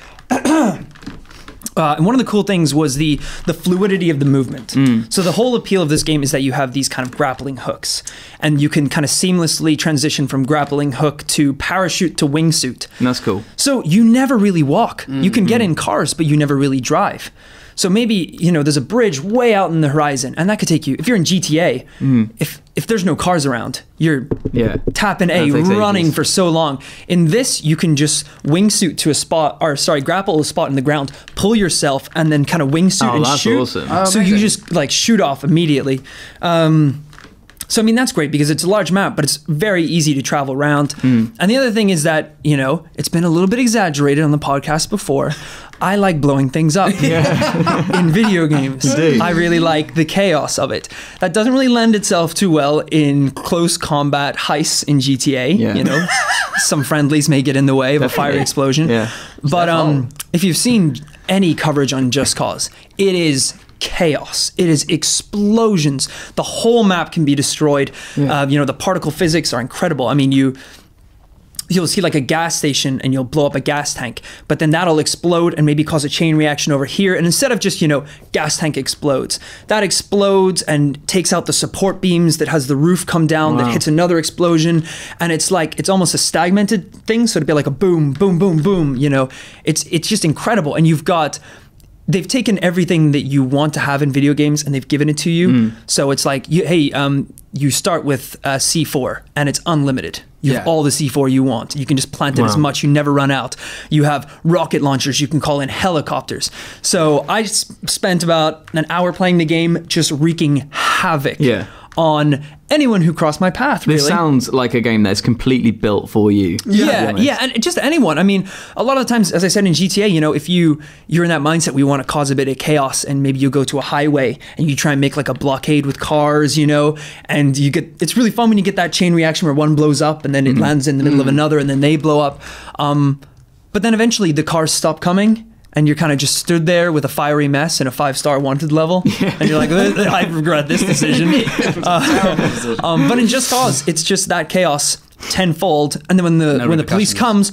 And one of the cool things was the fluidity of the movement. So the whole appeal of this game is that you have these kind of grappling hooks, and you can kind of seamlessly transition from grappling hook to parachute to wingsuit. And that's cool. So you never really walk. You can get in cars, but you never really drive. So maybe, there's a bridge way out in the horizon, and that could take you, if you're in GTA, if there's no cars around, you're tapping A, running for so long. In this, you can just wingsuit to a spot, grapple a spot in the ground, pull yourself, and then kind of wingsuit and shoot. Awesome. So you just shoot off immediately. So, that's great because it's a large map, but it's very easy to travel around. And the other thing is that, it's been a little bit exaggerated on the podcast before. I like blowing things up in video games. Indeed. I really like the chaos of it. That doesn't really lend itself too well in close combat heists in GTA. Yeah. Some friendlies may get in the way of a fire explosion. Yeah. But if you've seen any coverage on Just Cause, it is chaos. It is explosions. The whole map can be destroyed. The particle physics are incredible. you'll see like a gas station and you'll blow up a gas tank, but then that'll explode and maybe cause a chain reaction over here. And instead of just, gas tank explodes, that explodes and takes out the support beams that has the roof come down, that hits another explosion. And it's almost a stagnated thing. So it'd be like a boom, boom, boom, boom, it's just incredible. And they've taken everything that you want to have in video games and they've given it to you. So it's like, you start with C4 and it's unlimited. You have all the C4 you want. You can just plant it as much. You never run out. You have rocket launchers. You can call in helicopters. So I spent about an hour playing the game just wreaking havoc on anyone who crossed my path, really. This sounds like a game that's completely built for you. Yeah, and just anyone. I mean, a lot of the times, as I said in GTA, if you're in that mindset where you want to cause a bit of chaos and maybe you go to a highway and you try and make like a blockade with cars, and it's really fun when you get that chain reaction where one blows up and then it lands in the middle of another and then they blow up. But then eventually the cars stop coming. And you're kind of just stood there with a fiery mess in a 5-star wanted level. And you're like, I regret this decision. But in Just Cause, it's just that chaos tenfold. And then when the police comes,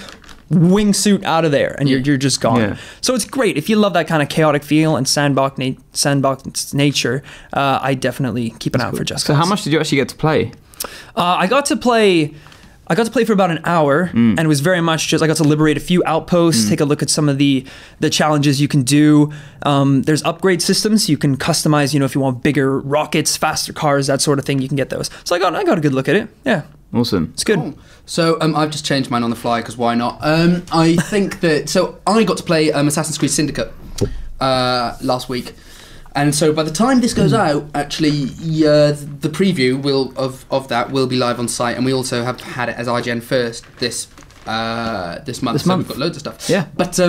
wingsuit out of there. And you're just gone. Yeah. So it's great. If you love that kind of chaotic feel and sandbox nature, I definitely keep an eye out for Just Cause. So how much did you actually get to play? I got to play for about an hour, and it was very much just I got to liberate a few outposts, take a look at some of the challenges you can do. There's upgrade systems you can customize. If you want bigger rockets, faster cars, that sort of thing, you can get those. So I got a good look at it. Yeah, awesome. It's good. Cool. So I've just changed mine on the fly because why not? I think that I got to play Assassin's Creed Syndicate last week. And so by the time this goes out, actually, the preview of that will be live on site, and we also have had it as IGN first this month. So we've got loads of stuff. Yeah. But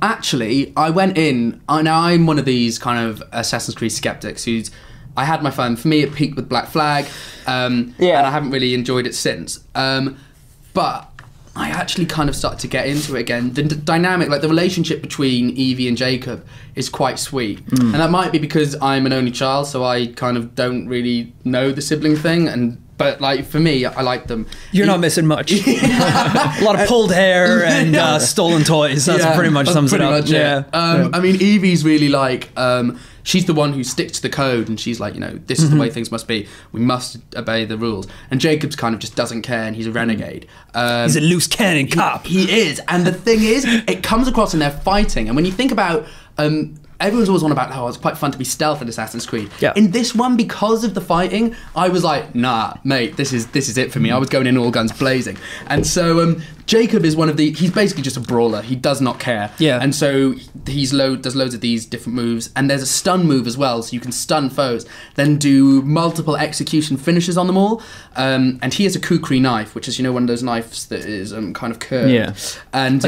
actually, I went in. Now I'm one of these kind of Assassin's Creed skeptics I had my fun. For me, it peaked with Black Flag, and I haven't really enjoyed it since. But I actually kind of started to get into it again. The dynamic, like the relationship between Evie and Jacob is quite sweet. And that might be because I'm an only child, so I kind of don't really know the sibling thing. But like for me, I like them. You're not missing much. A lot of pulled hair and stolen toys. That's pretty much sums it up. I mean, Evie's really like... she's the one who sticks to the code, and she's like, this is the way things must be. We must obey the rules. And Jacob's kind of just doesn't care, and he's a renegade. He's a loose cannon cop. He is. And the thing is, it comes across in their fighting. And when you think about... everyone's always on about, it's quite fun to be stealth in Assassin's Creed. Yeah. In this one, because of the fighting, I was like, nah, mate, this is it for me. I was going in all guns blazing. And so Jacob is he's basically just a brawler. He does not care. Yeah. And so he does loads of these different moves. And there's a stun move as well, so you can stun foes, then do multiple execution finishes on them all. And he has a kukri knife, which is, one of those knives that is kind of curved. Yeah. And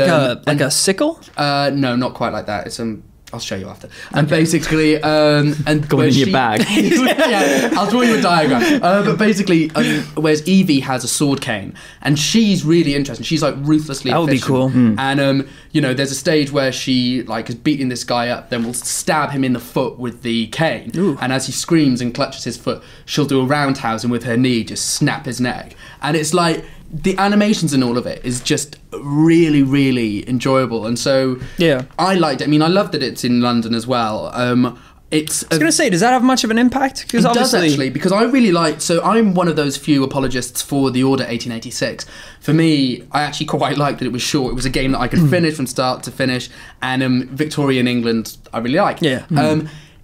like a sickle? No, not quite like that. It's I'll show you after. And basically, and going in your bag. Yeah, I'll draw you a diagram. But basically, whereas Evie has a sword cane, and she's really interesting. She's like ruthlessly efficient. That would be cool. And there's a stage where she like is beating this guy up, then will stab him in the foot with the cane. Ooh. And as he screams and clutches his foot, she'll do a roundhouse and with her knee just snap his neck. And it's like, the animations in all of it is just really, really enjoyable, and so I liked it. I mean, I love that it's in London as well. I was going to say, does that have much of an impact? Because it does actually, because I really like. So I'm one of those few apologists for the Order 1886. For me, I actually quite liked that it was short. It was a game that I could finish from start to finish, and Victorian England I really like. Yeah.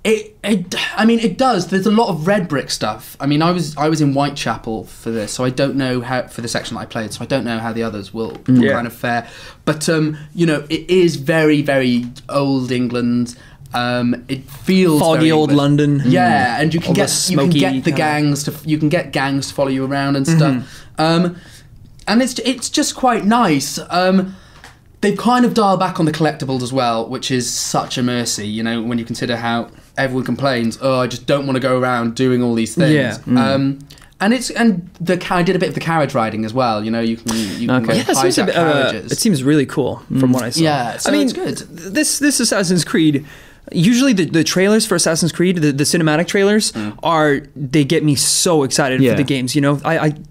I mean, it does. There's a lot of red brick stuff. I mean, I was in Whitechapel for this, so I don't know how, for the section that I played, so I don't know how the others will kind of fare. But it is very, very old England. It feels foggy old London. Yeah, and you can get gangs to follow you around and stuff. And it's just quite nice. They've kind of dialed back on the collectibles as well, which is such a mercy, when you consider how everyone complains, I just don't want to go around doing all these things. Yeah. I did a bit of the carriage riding as well. You can hijack carriages. It seems really cool from what I saw. Yeah, so I mean, it's good. This Assassin's Creed, usually the trailers for Assassin's Creed, the cinematic trailers they get me so excited for the games. You know,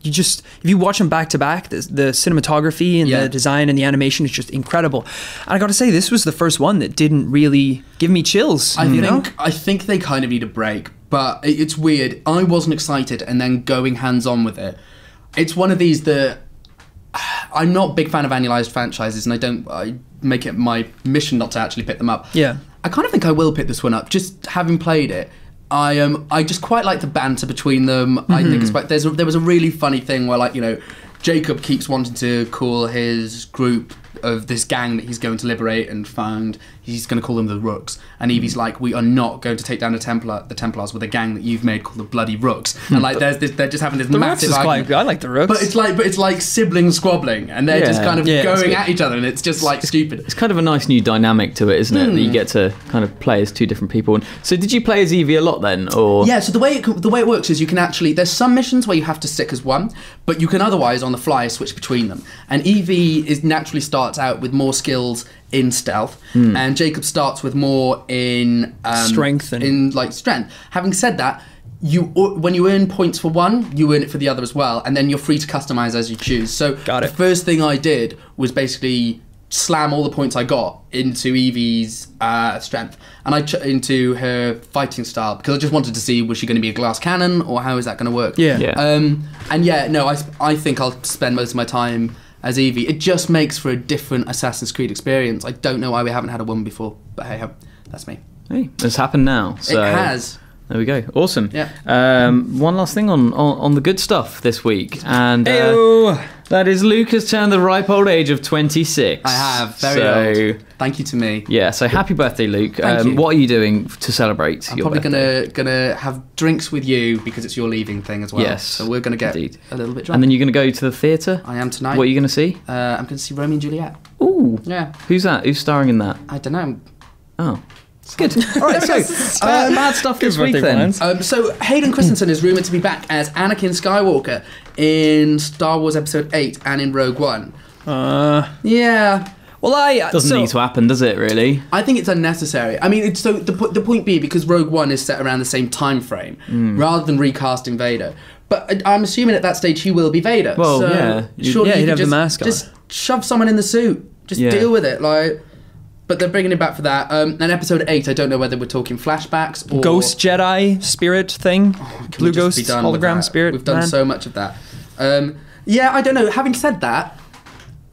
you just, if you watch them back to back, the cinematography and the design and the animation is just incredible. And I got to say, this was the first one that didn't really give me chills. I think they kind of need a break, but it's weird. I wasn't excited, and then going hands-on with it. It's one of these that I'm not a big fan of annualized franchises, and I make it my mission not to actually pick them up. Yeah. I kind of think I will pick this one up, just having played it. I just quite like the banter between them. Mm-hmm. I think there was a really funny thing where, like, you know, Jacob keeps wanting to call his group of this gang that he's going to liberate and found, he's going to call them the Rooks, and Evie's like, we are not going to take down the Templars with a gang that you've made called the Bloody Rooks. And like they're just having this massive argument. I like the Rooks, but it's like siblings squabbling, and they're just kind of going at each other, and it's just like stupid. It's kind of a nice new dynamic to it, isn't it? That you get to kind of play as two different people. And so did you play as Evie a lot then, or? Yeah, so the way it works is you can actually, there's some missions where you have to stick as one, but you can otherwise on the fly switch between them. And Evie naturally starts out with more skills in stealth, and Jacob starts with more in strength. Strength. Having said that, when you earn points for one, you earn it for the other as well, and then you're free to customize as you choose. So the first thing I did was basically slam all the points I got into Evie's strength, and into her fighting style, because I just wanted to see, was she going to be a glass cannon, or how is that going to work? I think I'll spend most of my time as Evie. It just makes for a different Assassin's Creed experience. I don't know why we haven't had a woman before, but hey, that's me. Hey, it's happened now. So it has. There we go. Awesome. Yeah. One last thing on the good stuff this week, and that is Luke has turned the ripe old age of 26. I have. Very old. Thank you to me. Yeah. So happy birthday, Luke. Thank you. What are you doing to celebrate your birthday? I'm probably gonna have drinks with you because it's your leaving thing as well. Yes. So we're gonna get a little bit drunk. And then you're gonna go to the theatre. I am tonight. What are you gonna see? I'm gonna see Romeo and Juliet. Ooh. Yeah. Who's that? Who's starring in that? I don't know. Oh. Good. All right, so bad stuff this week then. So Hayden Christensen is rumoured to be back as Anakin Skywalker in Star Wars Episode 8 and in Rogue One. Yeah. Well, doesn't need to happen, does it? Really? I think it's unnecessary. I mean, so the point being, because Rogue One is set around the same time frame, rather than recasting Vader. But I'm assuming at that stage he will be Vader. Well, so yeah. Surely he'd have the mask on. Just shove someone in the suit. Just deal with it, like. But they're bringing him back for that. And Episode 8, I don't know whether we're talking flashbacks or... Ghost Jedi spirit thing? Blue Ghost hologram spirit? We've done so much of that. I don't know. Having said that,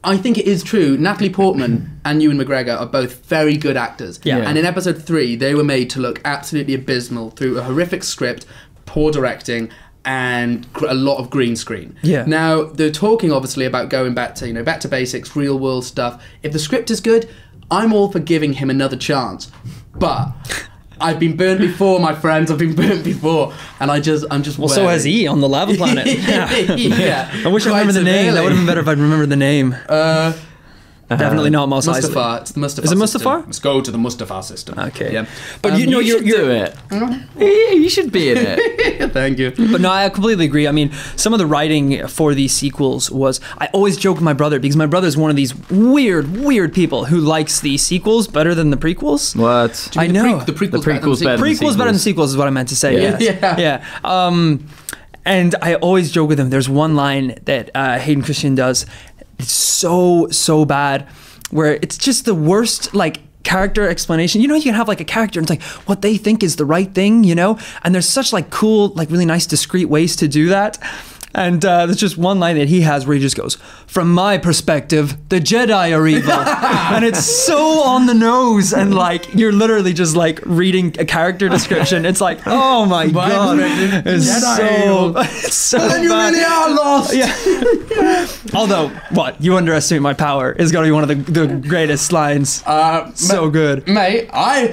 I think it is true. Natalie Portman and Ewan McGregor are both very good actors. Yeah. And in Episode 3, they were made to look absolutely abysmal through a horrific script, poor directing, and a lot of green screen. Yeah. Now, they're talking, obviously, about going back to basics, real-world stuff. If the script is good, I'm all for giving him another chance, but I've been burnt before, my friends. I've been burnt before, and I'm just. Well, so has he on the lava planet. Yeah. I wish I remembered the name. That would have been better if I'd remembered the name. Definitely not Mos Eisley. Mustafar. It's the Mustafar. Is it Mustafar? System. Let's go to the Mustafar system. Okay. Yeah. But you should do it. You should be in it. Thank you. But no, I completely agree. I mean, some of the writing for these sequels was... I always joke with my brother, because my brother's one of these weird people who likes the sequels better than the prequels. What? I know. The prequels better than the prequels better than sequels is what I meant to say. Yeah. And I always joke with him. There's one line that Hayden Christensen does. It's so bad, where it's just the worst, like, character explanation. You know, you can have like a character and it's like what they think is the right thing, you know? And there's such like cool, like really nice, discreet ways to do that. And there's just one line that he has where he just goes, "From my perspective, the Jedi are evil." And it's so on the nose, and like you're literally just like reading a character description. It's like, oh my god, it's so well, then you bad. really are lost. Yeah. Although, what, you underestimate my power is going to be one of the greatest lines. So good, mate.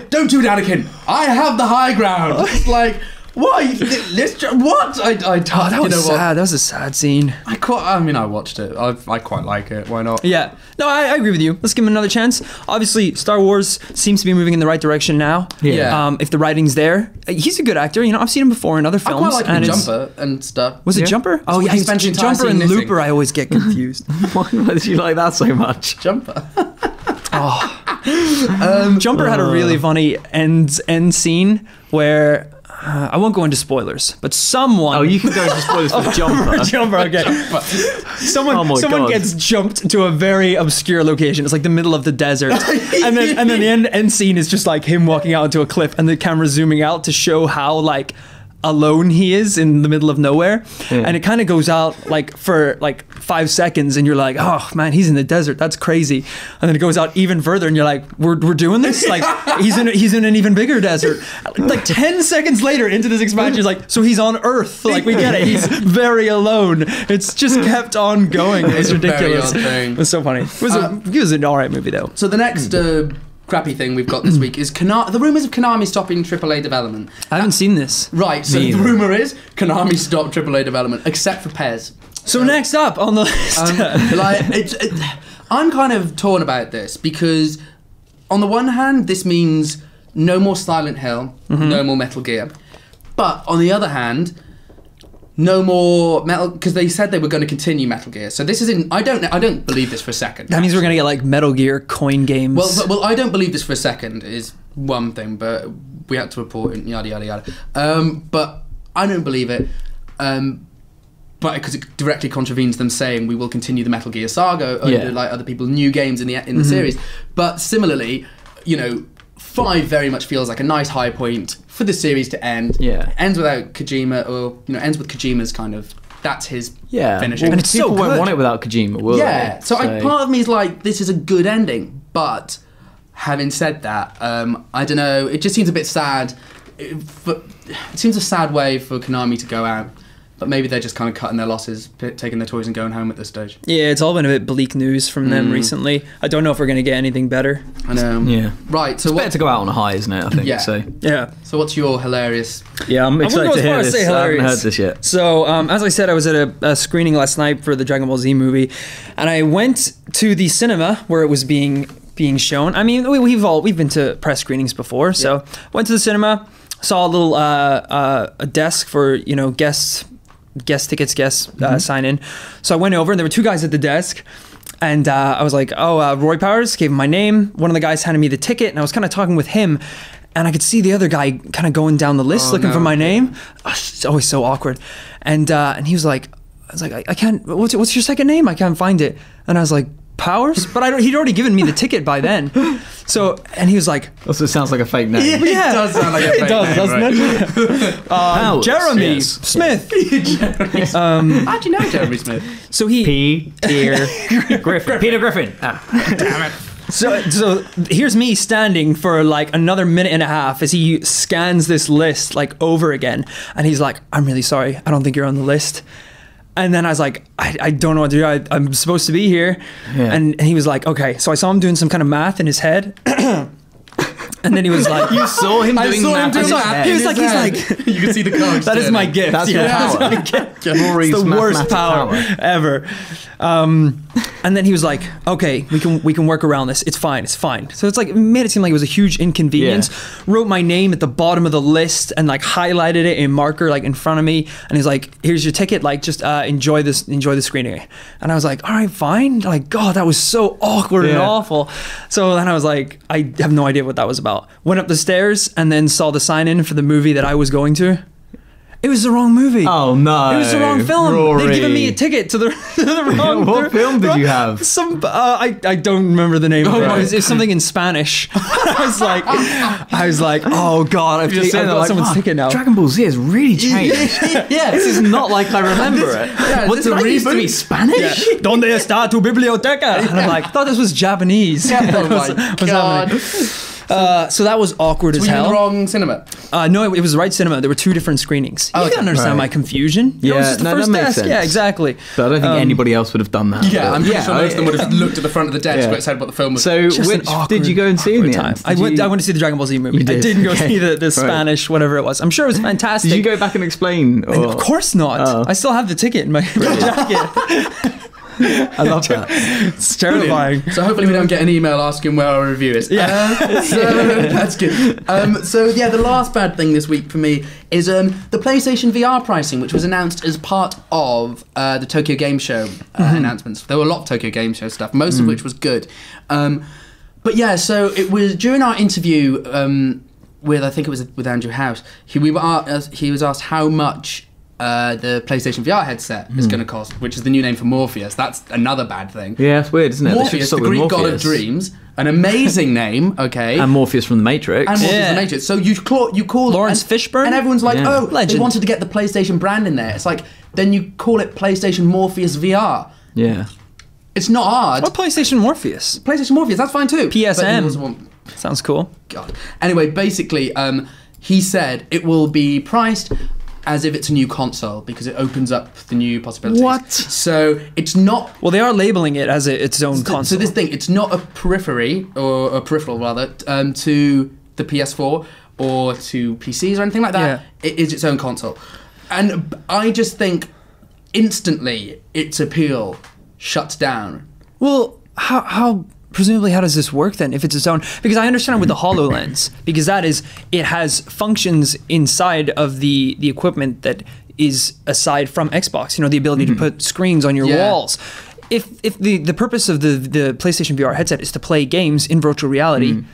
Don't do it, Anakin. I have the high ground. It's like. Why? What? That was sad. That was a sad scene. I watched it. I quite like it. Why not? Yeah. No, I agree with you. Let's give him another chance. Obviously, Star Wars seems to be moving in the right direction now. Yeah. If the writing's there, he's a good actor. You know, I've seen him before in other films. I quite like Jumper and stuff. Was it Jumper? Oh yeah, he's Jumper and Looper. I always get confused. Why did you like that so much? Jumper. Jumper had a really funny end scene where I won't go into spoilers, but someone... Oh, you can go into spoilers for Jumper. Jumper, okay. Someone gets jumped to a very obscure location. It's like the middle of the desert. and then the end scene is just like him walking out onto a cliff and the camera zooming out to show how like alone he is in the middle of nowhere. And it kind of goes out like for like 5 seconds and you're like, oh man, he's in the desert, that's crazy. And then it goes out even further and you're like, we're doing this? Like he's in an even bigger desert. Like 10 seconds later into this expansion, it's like, so he's on Earth. Like we get it, he's very alone. It's just kept on going. It was ridiculous. It was so funny. It was an alright movie though. So the next crappy thing we've got this week is the rumours of Konami stopping AAA development. I haven't seen this. Right, so the rumour is Konami stopped AAA development, except for PES. So next up on the list. I'm kind of torn about this, because on the one hand, this means no more Silent Hill, no more Metal Gear. But on the other hand, no more Metal, because they said they were going to continue Metal Gear. So this isn't. I don't believe this for a second. That means we're going to get like Metal Gear coin games. Well, I don't believe this for a second is one thing, but we had to report it. Yada yada yada. But I don't believe it. But because it directly contravenes them saying we will continue the Metal Gear saga under like other people's new games in the series. But similarly, 5 very much feels like a nice high point for the series to end. Yeah, ends without Kojima, or ends with Kojima's kind of, that's his finishing. And people won't want it without Kojima, will they? So part of me is like, this is a good ending. But having said that, I don't know. It just seems a bit sad. It seems a sad way for Konami to go out. But maybe they're just kind of cutting their losses, taking their toys and going home at this stage. Yeah, it's all been a bit bleak news from them recently. I don't know if we're going to get anything better. I know. Yeah. Right, so it's better to go out on a high, isn't it, I think? Yeah. So. Yeah. So what's your hilarious... Yeah, I'm excited to hear this. I haven't heard this yet. So, as I said, I was at a screening last night for the Dragon Ball Z movie, and I went to the cinema where it was being shown. I mean, we've been to press screenings before, so went to the cinema, saw a little a desk for, guest tickets, sign in. So I went over and there were 2 guys at the desk, and I was like, Roy Powers, gave him my name. One of the guys handed me the ticket, and I was kind of talking with him, and I could see the other guy kind of going down the list looking for my name. It's always so awkward. And he was like, I can't, what's your second name? I can't find it. And I was like, Powers? But he'd already given me the ticket by then. So, and he was like... Also, it sounds like a fake name. Yeah. It does sound like a fake name, doesn't it? Powers, Jeremy Smith. How'd you know Jeremy Smith? So he... Peter Griffin. Damn it. So here's me standing for like another minute and a half as he scans this list like over again. And he's like, I'm really sorry. I don't think you're on the list. And then I was like, I don't know what to do. I'm supposed to be here. Yeah. And he was like, okay. So I saw him doing some kind of math in his head. And then he was like... You saw him doing math in his head? He was like... You can see the cards. That is my gift. That's your power. It's the worst power ever. And then he was like, okay, we can work around this. It's fine. So it's like, it made it seem like it was a huge inconvenience. Yeah. Wrote my name at the bottom of the list and like highlighted it in marker like in front of me. And he's like, here's your ticket. Like just enjoy the screening. And I was like, all right, fine. Like, God, that was so awkward and awful. So then I was like, I have no idea what that was about. Went up the stairs and then saw the sign in for the movie that I was going to. It was the wrong movie. Oh no! It was the wrong film. Rory. They'd given me a ticket to the wrong. What film did you have? I don't remember the name. It was something in Spanish. I was like, oh God! I've got someone's ticket now. Dragon Ball Z has really changed. This is not like I remember it. What's the reason to be Spanish? Yeah. ¿Dónde está tu biblioteca? And I'm like, I thought this was Japanese. Oh my God. So that was awkward as hell. Were you in the wrong cinema? No, it was the right cinema. There were 2 different screenings. You can understand my confusion. Yeah, it was just the first that makes desk. sense. Yeah, exactly. But I don't think anybody else would have done that. Yeah, I'm pretty sure most of them would have looked at the front of the desk where it said what the film was. So which did you go and see in the end? I went to see the Dragon Ball Z movie. I didn't go see the Spanish, whatever it was. I'm sure it was fantastic. Did you go back and explain? Or? Of course not. Oh. I still have the ticket in my jacket. I love that. It's terrifying. So hopefully we don't get an email asking where our review is. Yeah. So that's good. So yeah, the last bad thing this week for me is the PlayStation VR pricing, which was announced as part of the Tokyo Game Show announcements. There were a lot of Tokyo Game Show stuff, most of which was good. But But yeah, so it was during our interview with, I think it was with Andrew House, he was asked how much the PlayStation VR headset is going to cost, which is the new name for Morpheus. That's another bad thing. Yeah, it's weird, isn't it? Morpheus, the Greek god of dreams. An amazing name, okay. And Morpheus from The Matrix. And Morpheus from The Matrix. So you call Lawrence Fishburne? And everyone's like, Legend. They wanted to get the PlayStation brand in there. It's like, then you call it PlayStation Morpheus VR. Yeah. It's not hard. What PlayStation Morpheus? PlayStation Morpheus, that's fine too. PSM. Sounds cool. God. Anyway, basically, he said it will be priced as if it's a new console because it opens up the new possibilities. What? So it's not... Well, they are labeling it as its own console. So this thing, it's not a periphery, or a peripheral rather, to the PS4 or to PCs or anything like that. Yeah. It is its own console. And I just think instantly its appeal shuts down. Well, presumably, how does this work then if it's its own? Because I understand with the HoloLens, because it has functions inside of the equipment that is aside from Xbox, the ability to put screens on your walls. If the purpose of the PlayStation VR headset is to play games in virtual reality,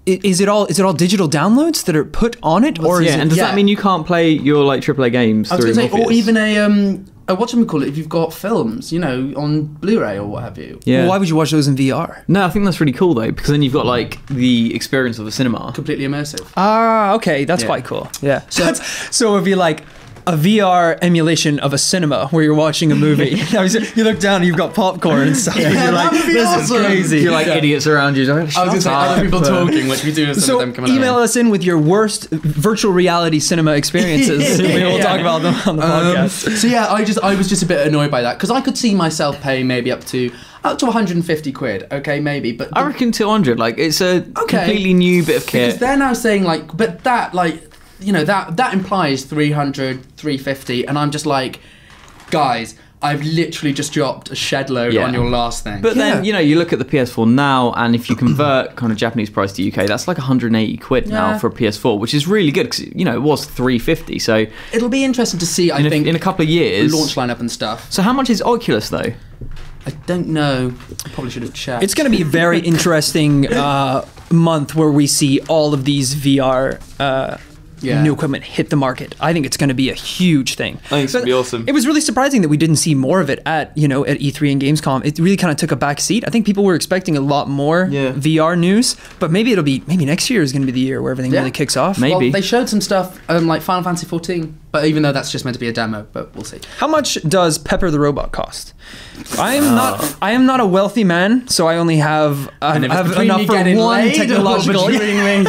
is it all digital downloads that are put on it? Or and does that mean you can't play your AAA games through Morpheus? Or even whatchamacallit, if you've got films, on Blu-ray or what have you. Yeah. Well, why would you watch those in VR? No, I think that's really cool though, because then you've got the experience of the cinema. Completely immersive. Ah, okay, that's quite cool. Yeah. So it'd be like a VR emulation of a cinema where you're watching a movie. You look down and you've got popcorn and stuff. And you're like, this is crazy. You're like idiots around you. I was going to say other people talking, which we do have some of them coming out. Email us in with your worst virtual reality cinema experiences. We will talk about them on the podcast. So yeah, I was just a bit annoyed by that because I could see myself paying maybe up to 150 quid, okay, maybe. But I reckon 200. It's a completely new bit of kit. Because they're now saying but that that implies 300, 350, and I'm just like, guys, I've literally just dropped a shed load on your last thing. But then, you look at the PS4 now, and if you convert kind of Japanese price to UK, that's like 180 quid now for a PS4, which is really good, because, it was 350, so... It'll be interesting to see, I think... In a couple of years... Launch lineup and stuff. So how much is Oculus, though? I don't know. I probably should have checked. It's going to be a very interesting month where we see all of these VR... new equipment hit the market. I think it's going to be a huge thing. I think it's going to be awesome. It was really surprising that we didn't see more of it at E3 and Gamescom. It really kind of took a back seat. I think people were expecting a lot more VR news, but maybe next year is going to be the year where everything really kicks off. Maybe. Well, they showed some stuff like Final Fantasy 14, but even though that's just meant to be a demo, but we'll see. How much does Pepper the Robot cost? I am not a wealthy man, so I only have enough for one technological. Between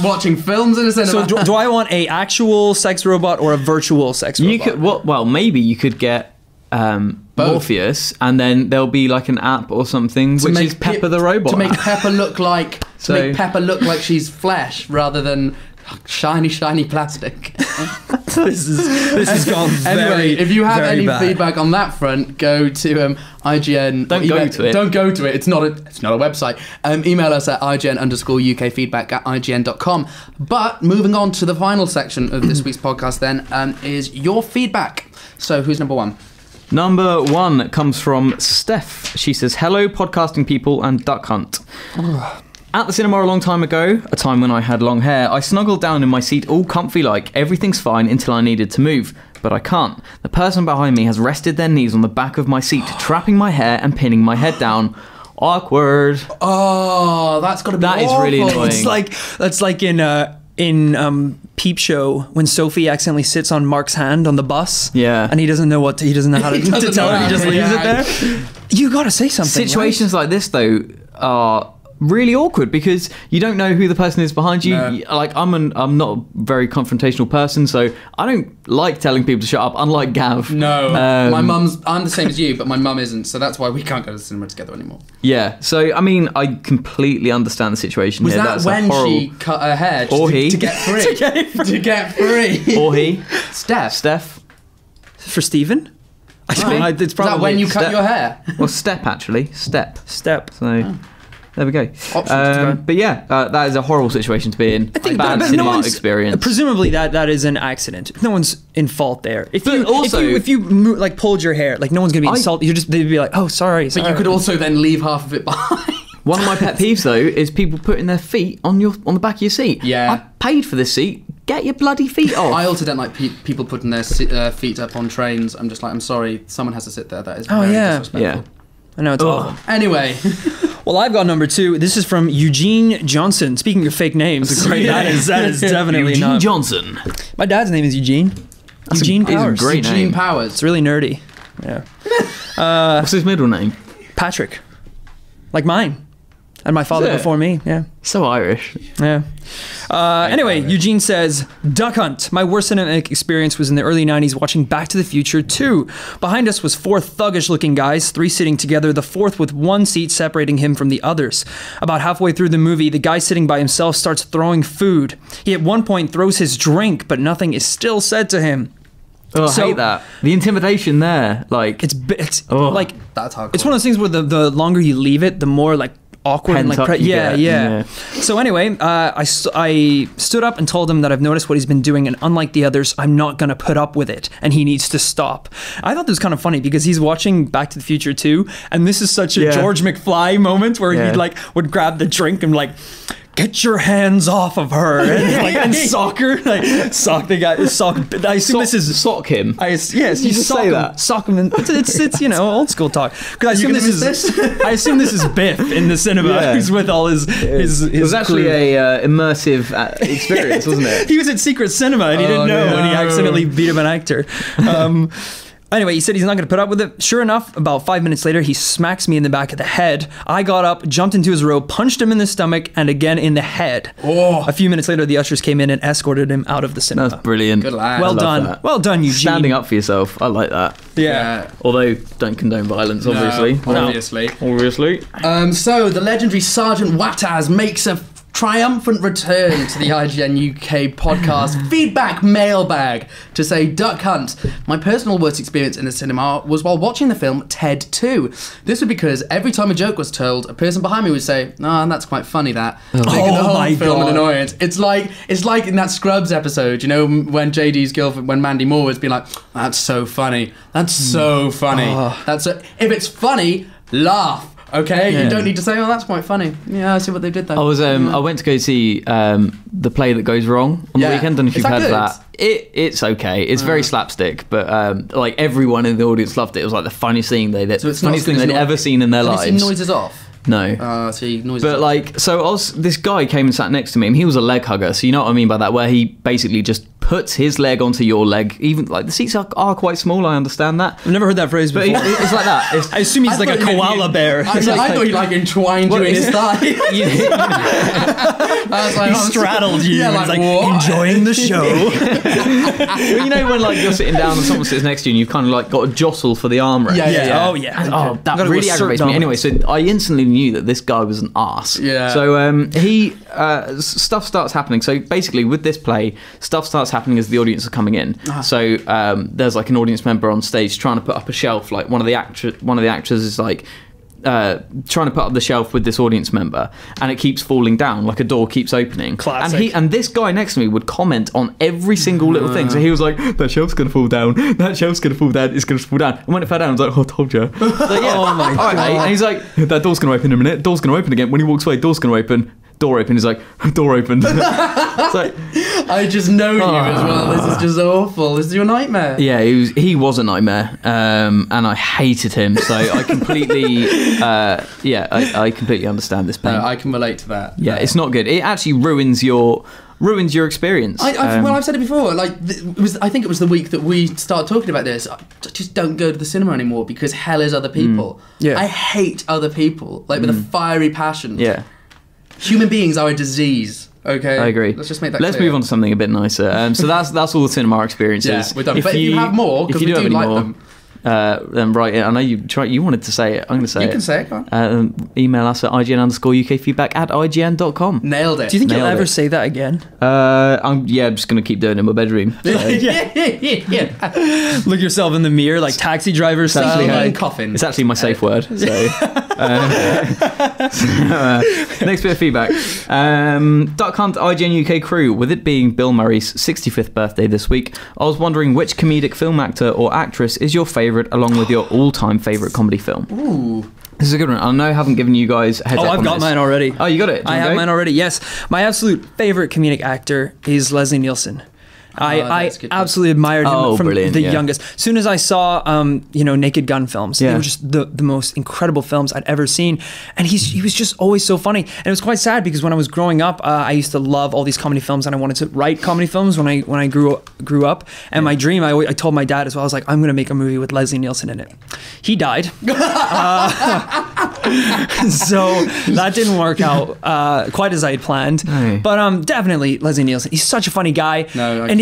watching films in a cinema. So do I want a actual sex robot or a virtual sex robot? Maybe you could get Morpheus, and then there'll be like an app or something which is Pepper the Robot to make Pepper look like she's flesh rather than shiny plastic. This has gone anyway, if you have any feedback on that front, go to IGN. Don't go to it. It's not a website. Email us at IGN_UKfeedback@IGN.com. But moving on to the final section of this week's podcast then is your feedback. So who's number one? Number one comes from Steph. She says, "Hello, podcasting people and Duck Hunt. At the cinema a long time ago, a time when I had long hair, I snuggled down in my seat all comfy like everything's fine until I needed to move, but I can't. The person behind me has rested their knees on the back of my seat, trapping my hair and pinning my head down. Awkward." Oh, that's got to be awful. That is really annoying. That's like in Peep Show when Sophie accidentally sits on Mark's hand on the bus. Yeah. And he doesn't know how to tell her. He just leaves it there. You got to say something. Situations like this though are really awkward because you don't know who the person is behind you. No. I'm not a very confrontational person, so I don't like telling people to shut up, unlike Gav. No. I'm the same as you, but my mum isn't, so that's why we can't go to the cinema together anymore. Yeah, so I mean, I completely understand the situation. Was that when she cut her hair to get free? to get free. Or he. Steph. For Stephen? It's probably is that when you cut your hair? Well, Step. Step. So... There we go. But yeah, that is a horrible situation to be in. I think bad cinema experience. Presumably that is an accident. No one's in fault there. If you pulled your hair, no one's gonna be insulted. They'd be like, "Oh, sorry." But you could also then leave half of it behind. One of my pet peeves though is people putting their feet on the back of your seat. Yeah. I paid for this seat. Get your bloody feet off. I also don't like people putting their feet up on trains. I'm just like, I'm sorry, someone has to sit there. That is very disrespectful. Yeah. I know it's awful. Anyway. Well, I've got number 2. This is from Eugene Johnson. Speaking of fake names, that is definitely Eugene not. Johnson. My dad's name is Eugene. Eugene Powers. Great Eugene name. Powers. It's really nerdy. Yeah. What's his middle name? Patrick. Like mine. And my father before me. Yeah. So Irish. Yeah. Anyway, Eugene says, Duck Hunt. My worst cinematic experience was in the early 90s watching Back to the Future 2. Behind us was 4 thuggish-looking guys, 3 sitting together, the 4th with 1 seat separating him from the others. About halfway through the movie, the guy sitting by himself starts throwing food. He at one point throws his drink, but nothing is still said to him. Oh, I hate that. The intimidation there, like... It's like... That's hardcore. It's one of those things where the longer you leave it, the more, like, awkward and like yeah. So anyway, I stood up and told him that I've noticed what he's been doing, and unlike the others, I'm not gonna put up with it, and he needs to stop. I thought this was kind of funny because he's watching Back to the Future 2, and this is such a George McFly moment where he like would grab the drink and like, get your hands off of her, and soccer, like sock the guy, sock. I assume this is sock him. Yes, you just sock say him, that. Sock him. It's old school talk. Because I assume this is Biff in the cinema who's with all his. It was actually a immersive experience, wasn't it? He was at Secret Cinema and he didn't know when he accidentally beat up an actor. Anyway, he said he's not going to put up with it. Sure enough, about 5 minutes later, he smacks me in the back of the head. I got up, jumped into his row, punched him in the stomach, and again in the head. Oh. A few minutes later, the ushers came in and escorted him out of the cinema. That's brilliant. Good lad. Well done. That. Well done, Eugene. Standing up for yourself. I like that. Yeah. Although, don't condone violence, obviously. No, obviously. So, the legendary Sergeant Wattaz makes a triumphant return to the IGN UK podcast feedback mailbag to say, Duck Hunt, my personal worst experience in the cinema was while watching the film Ted 2. This was because every time a joke was told, a person behind me would say, that's quite funny, that. Making the whole film an annoyance. It's like in that Scrubs episode, you know, when JD's girlfriend, when Mandy Moore was being like, that's so funny. That's so funny. If it's funny, laugh. Okay, you don't need to say, that's quite funny. Yeah, I see what they did there. I went to go see The Play That Goes Wrong on the weekend. I don't know if you've heard of that. It's okay. It's very slapstick, but like everyone in the audience loved it. It was like the funniest thing they'd ever seen in their lives. Have you seen Noises Off? No. Noises But Off. like, this guy came and sat next to me, and he was a leg hugger. So you know what I mean by that, where he basically just puts his leg onto your leg. Even like the seats are quite small. I understand that. I've never heard that phrase before. But it's like that. I assume he's like a koala bear. I thought he like entwined you in his thigh. I was like, he straddled you. Yeah, like enjoying the show. You know when like you're sitting down and someone sits next to you and you've kind of like got to jostle for the armrest. Yeah. Oh yeah. Oh, that really aggravates me. Anyway, so I instantly knew that this guy was an arse. Yeah. So stuff starts happening. So basically, with this play, stuff starts happening as the audience are coming in. So there's like an audience member on stage trying to put up a shelf. Like one of the actors is like trying to put up the shelf with this audience member, and it keeps falling down. Like a door keeps opening. Classic. And this guy next to me would comment on every single little thing. So he was like, "That shelf's gonna fall down. That shelf's gonna fall down. It's gonna fall down." And when it fell down, I was like, "Oh, I told you." Like, yeah. Oh my god. And he's like, "That door's gonna open in a minute. Door's gonna open again." When he walks away, door's gonna open. Door open. He's like, door opened. It's like, I just know you as well. This is just awful. This is your nightmare. Yeah, he was a nightmare, and I hated him. So I completely, I completely understand this pain. I can relate to that. Yeah, it's not good. It actually ruins your experience. I've said it before. Like, I think it was the week that we started talking about this. I just don't go to the cinema anymore because hell is other people. Yeah, I hate other people, like with a fiery passion. Yeah. Human beings are a disease. Okay, I agree. Let's just make that Let's clear. move on to something a bit nicer. So that's all the cinema experiences. Yeah, we're done. But if you have more, because we do like them, then write it. I know you wanted to say it. I'm going to say it. You can say it. Go on. Email us at IGN_UKfeedback@IGN.com. Nailed it. Do you think you'll ever say that again? I'm just going to keep doing it in my bedroom. So. Look yourself in the mirror like taxi drivers. Coffin. It's actually my safe word. So. Next bit of feedback. Duck Hunt IGN UK crew. With it being Bill Murray's 65th birthday this week, I was wondering which comedic film actor or actress is your favourite, along with your all-time favourite comedy film. Ooh. This is a good one. I know I haven't given you guys a heads up. I've got mine already. Oh, you got it? I have mine already, yes. My absolute favorite comedic actor is Leslie Nielsen. I absolutely admired him from the youngest. As soon as I saw, Naked Gun films, they were just the most incredible films I'd ever seen. And he was just always so funny. And it was quite sad because when I was growing up, I used to love all these comedy films and I wanted to write comedy films when I grew up. And my dream, I told my dad as well, I was like, I'm going to make a movie with Leslie Nielsen in it. He died. So that didn't work out quite as I had planned. No. But definitely Leslie Nielsen. He's such a funny guy.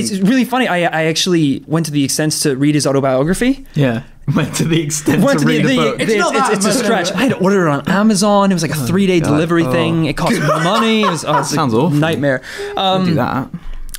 It's really funny. I actually went to the extent to read his autobiography. Yeah. Went to the extent to read the book. It's a stretch. I had to order it on Amazon. It was like a 3-day delivery thing. It cost money. It was sounds awful. Nightmare. Don't do that.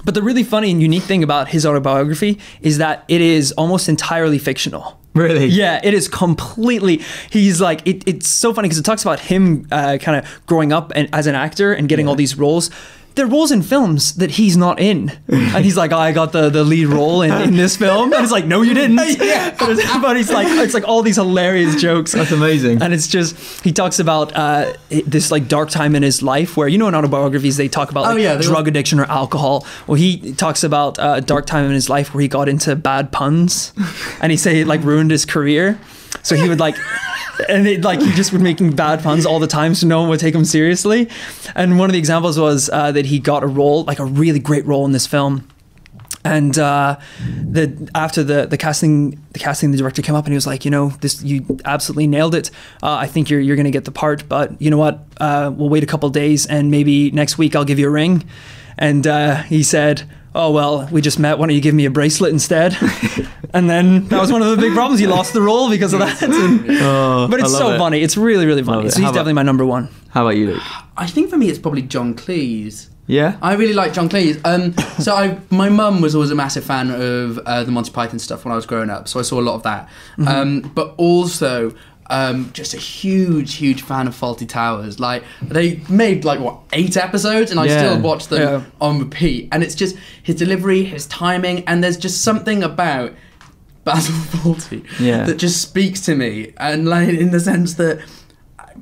But the really funny and unique thing about his autobiography is that it is almost entirely fictional. Really? Yeah, it is completely. He's like, it's so funny because it talks about him kind of growing up and as an actor and getting all these roles. They're roles in films that he's not in. And he's like, I got the lead role in this film. And it's like, no, you didn't. But he's like, it's like all these hilarious jokes. That's amazing. And it's just, he talks about this like dark time in his life where, in autobiographies, they talk about drug addiction or alcohol. Well, he talks about a dark time in his life where he got into bad puns. And he said it like ruined his career. So he would like... And he just was making bad puns all the time, so no one would take him seriously. And one of the examples was that he got a role, like a really great role in this film. And after the casting, the director came up and he was like, this, you absolutely nailed it. I think you're going to get the part, but you know what? We'll wait a couple of days and maybe next week I'll give you a ring. And he said, oh, well, we just met. Why don't you give me a bracelet instead? And then that was one of the big problems. He lost the role because of that. But it's so funny. It's really, really funny. So he's definitely my number one. How about you, Luke? I think for me, it's probably John Cleese. Yeah? I really like John Cleese. My mum was always a massive fan of the Monty Python stuff when I was growing up. So I saw a lot of that. Mm-hmm. But also... just a huge fan of Fawlty Towers. Like, they made 8 episodes and I still watch them on repeat, and it's just his delivery, his timing, and there's just something about Basil Fawlty that just speaks to me, and in the sense that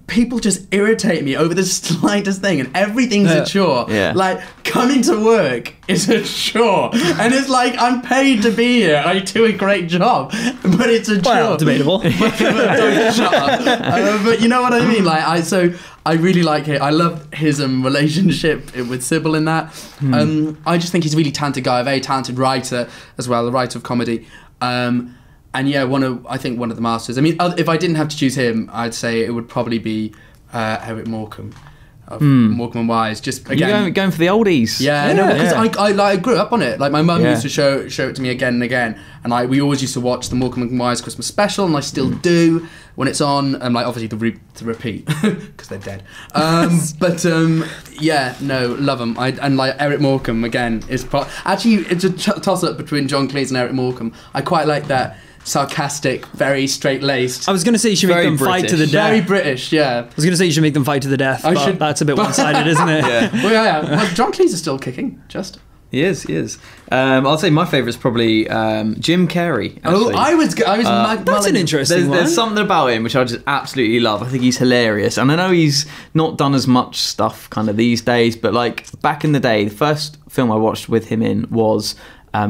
people just irritate me over the slightest thing, and everything's a chore. Like, coming to work is a chore, and it's like, I'm paid to be here, I do a great job, but it's a chore. Well, debatable. Don't shut up. But you know what I mean? I really like it. I love his relationship with Sybil in that. I just think he's a really talented guy, a very talented writer as well, a writer of comedy. And I think one of the masters. I mean, if I didn't have to choose him, I'd say it would probably be Eric Morecambe of Morecambe and Wise. Just again, you're going for the oldies. Yeah, no, because I grew up on it. Like, my mum used to show it to me again and again, and we always used to watch the Morecambe and Wise Christmas special, and I still do when it's on. And obviously the repeat because they're dead. Love them. And Eric Morecambe again is actually it's a toss up between John Cleese and Eric Morecambe. I quite like that. Sarcastic, very straight-laced. I was going to say you should make them fight to the death. Very British, yeah. I was going to say you should make them fight to the death, but that's a bit one-sided, isn't it? Well, John Cleese is still kicking, just. He is. I'll say my favourite is probably Jim Carrey. Actually. I was that's an interesting one. There's something about him which I just absolutely love. I think he's hilarious, and I know he's not done as much stuff kind of these days, but back in the day, the first film I watched with him in was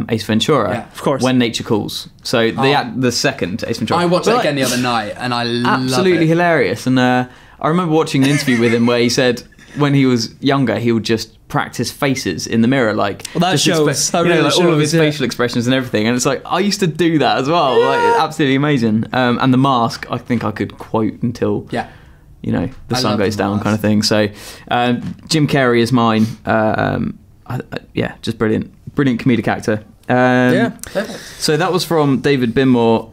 Ace Ventura, of course. When Nature Calls. So the second Ace Ventura. I watched it again the other night, and I love it. Absolutely hilarious. And I remember watching an interview with him where he said when he was younger he would just practice faces in the mirror, that shows. All of his facial expressions and everything. And it's like, I used to do that as well. Absolutely amazing. And The Mask, I think I could quote until the sun goes down, kind of thing. So Jim Carrey is mine. Just brilliant comedic actor. Perfect. So that was from David Binmore.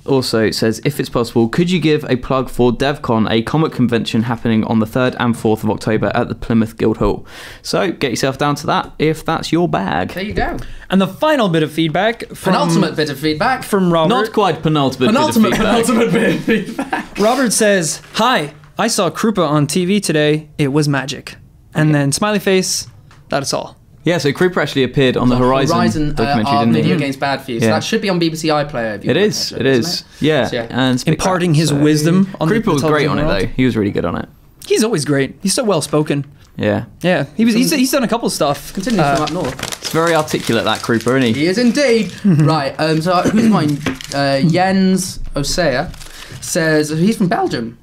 Also says, if it's possible, could you give a plug for DevCon, a comic convention happening on the 3rd and 4th of October at the Plymouth Guildhall? So get yourself down to that if that's your bag. There you go. And the final bit of feedback, penultimate bit of feedback from Robert. Not quite penultimate bit of feedback. Robert says, hi, I saw Krupa on TV today. It was magic. And then smiley face. That's all. Yeah, so Creeper actually appeared on the Horizon documentary, didn't he? Video games bad for you. So that should be on BBC iPlayer. It is. Yeah. So, and imparting his wisdom on Creeper was great on it, though. He was really good on it. He's always great. He's so well spoken. Yeah. Yeah. He's done a couple of stuff. Continuing from up north. It's very articulate, that Creeper, isn't he? He is indeed. Right. So who's mine? Jens Osea says he's from Belgium.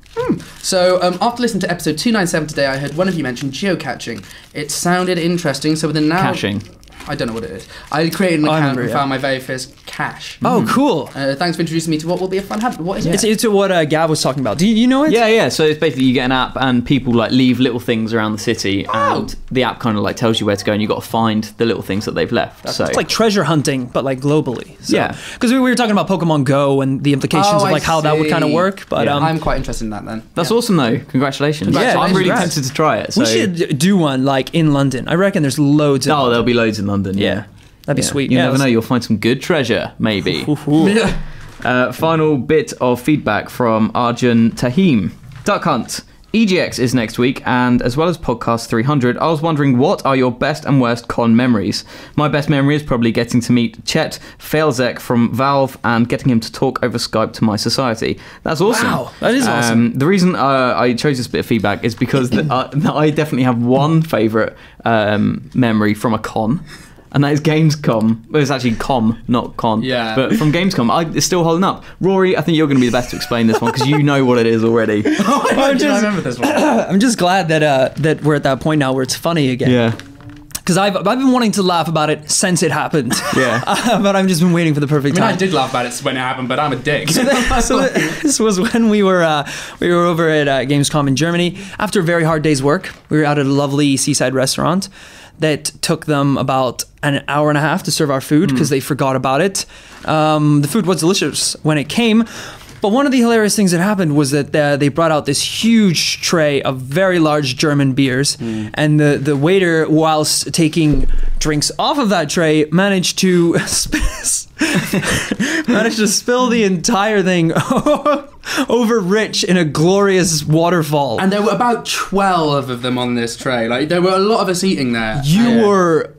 So after listening to episode 297 today, I heard one of you mention geocaching. It sounded interesting. So within now... Caching. I don't know what it is. I created an account and found my very first cache. Oh, cool. Thanks for introducing me to what will be a fun habit. What is it? It's what Gav was talking about. Do you know it? Yeah. So it's basically you get an app and people like leave little things around the city and the app kind of like tells you where to go and you've got to find the little things that they've left. So it's like treasure hunting, but like globally. So, yeah. Because we were talking about Pokemon Go and the implications of like how that would kind of work. But I'm quite interested in that then. That's awesome though. Congratulations. Yeah, I'm really tempted to try it. So. We should do one like in London. I reckon there's loads in London. There'll be loads in London, yeah. That'd be sweet. You never know, you'll find some good treasure, maybe. Final bit of feedback from Arjun Tahim. Duck Hunt. EGX is next week, and as well as Podcast 300, I was wondering what are your best and worst con memories? My best memory is probably getting to meet Chet Failzek from Valve and getting him to talk over Skype to my society. That's awesome. Wow, that is awesome. The reason I chose this bit of feedback is because I definitely have one favourite memory from a con. And that is Gamescom. Well, it's actually com, not con. Yeah. But from Gamescom, it's still holding up. Rory, I think you're going to be the best to explain this one because you know what it is already. I remember this one. I'm just glad that we're at that point now where it's funny again. Yeah. Because I've been wanting to laugh about it since it happened. Yeah. But I've just been waiting for the perfect time. I did laugh about it when it happened, but I'm a dick. So this was when we were over at Gamescom in Germany. After a very hard day's work, we were out at a lovely seaside restaurant that took them about an hour and a half to serve our food because they forgot about it. The food was delicious when it came. But one of the hilarious things that happened was that they brought out this huge tray of very large German beers, and the waiter, whilst taking drinks off of that tray, managed to spill the entire thing over Rich in a glorious waterfall. And there were about 12 of them on this tray. Like there were a lot of us eating there. You were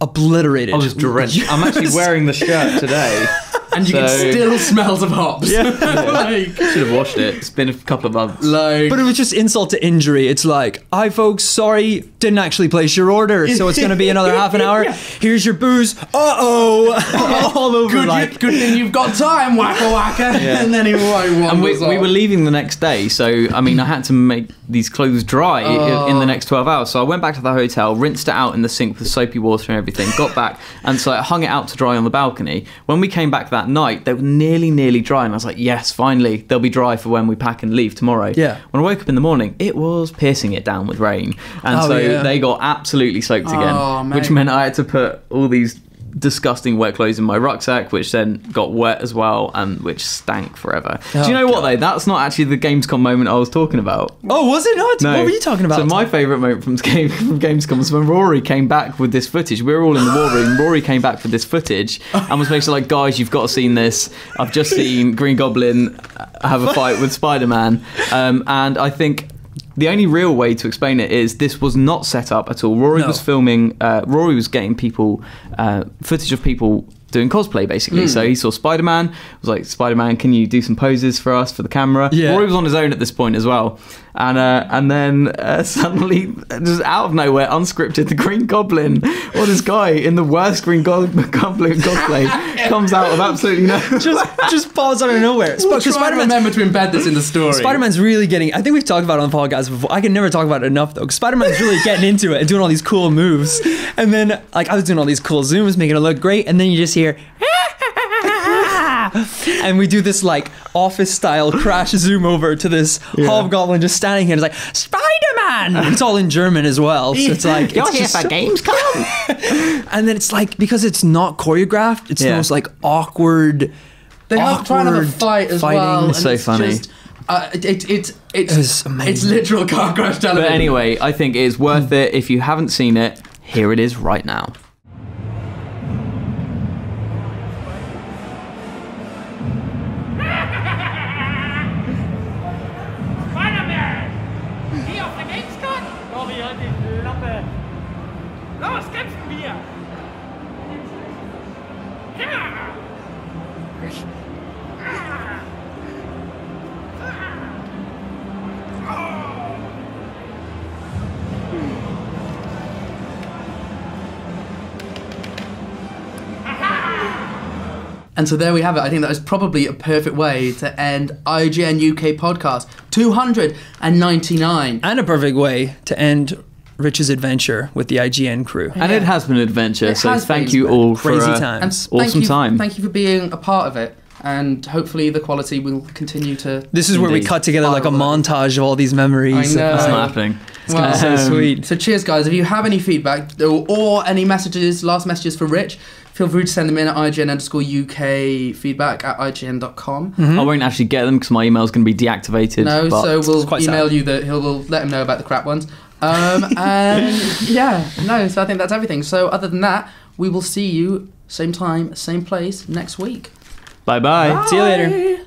obliterated. I was drenched. I'm actually wearing the shirt today. And you can still smell some hops. Yeah. Should have washed it. It's been a couple of months. But it was just insult to injury. It's like, hi folks, sorry, didn't actually place your order, so it's going to be another half an hour. Here's your booze. Uh-oh. All over. Good thing you've got time, wacka wacka. Yeah. And then we were leaving the next day, so I mean, I had to make these clothes dry in the next 12 hours. So I went back to the hotel, rinsed it out in the sink with soapy water and everything, got back, and so I hung it out to dry on the balcony. When we came back that night, they were nearly dry, and I was like, yes, finally, they'll be dry for when we pack and leave tomorrow. Yeah. When I woke up in the morning, it was piercing it down with rain, and they got absolutely soaked again, which meant I had to put all these disgusting wet clothes in my rucksack, which then got wet as well, and which stank forever. Do you know what though? That's not actually the Gamescom moment I was talking about. Oh, was it not? No. What were you talking about? So my favourite moment from Gamescom was when Rory came back with this footage. We were all in the war room. Rory came back with this footage and was basically like, guys, you've got to see this. I've just seen Green Goblin have a fight with Spider-Man. And I think the only real way to explain it is this was not set up at all. Rory was filming, Rory was getting people, footage of people doing cosplay basically. So he saw Spider-Man, was like, Spider-Man, can you do some poses for us for the camera? Rory was on his own at this point as well. And then suddenly, just out of nowhere, unscripted, the Green Goblin, or this guy in the worst Green Goblin cosplay, comes out of absolutely no. just falls out of nowhere. We'll try to remember to embed this in the story. Spider-Man's really getting. I think we've talked about it on the podcast before. I can never talk about it enough though, because Spider-Man's really getting into it and doing all these cool moves. And then, like, I was doing all these cool zooms, making it look great, and then you just hear. And we do this like office style crash zoom over to this hobgoblin just standing here and it's like, Spider-Man! It's all in German as well. So it's like, you're here for Gamescom. And then it's like, because it's not choreographed, it's the most like awkward. They have trying to have a fight as well. It's so funny. Just, it's literal car crash television. But anyway, I think it is worth it. If you haven't seen it, here it is right now. Los, kämpfen wir! Ja! And so there we have it. I think that is probably a perfect way to end IGN UK Podcast 299. And a perfect way to end Rich's adventure with the IGN crew. And it has been an adventure, so thank you all for crazy times. Awesome time. Thank you for being a part of it. And hopefully the quality will continue to... This is where we cut together like a montage of all these memories. I know. That's not happening. It's going to be so sweet. So cheers, guys. If you have any feedback or any messages, last messages for Rich, feel free to send them in at IGN_UK feedback at IGN.com. Mm-hmm. I won't actually get them because my email's going to be deactivated. No, so we'll email you that we'll let him know about the crap ones. So I think that's everything. So other than that, we will see you same time, same place next week. Bye-bye. See you later.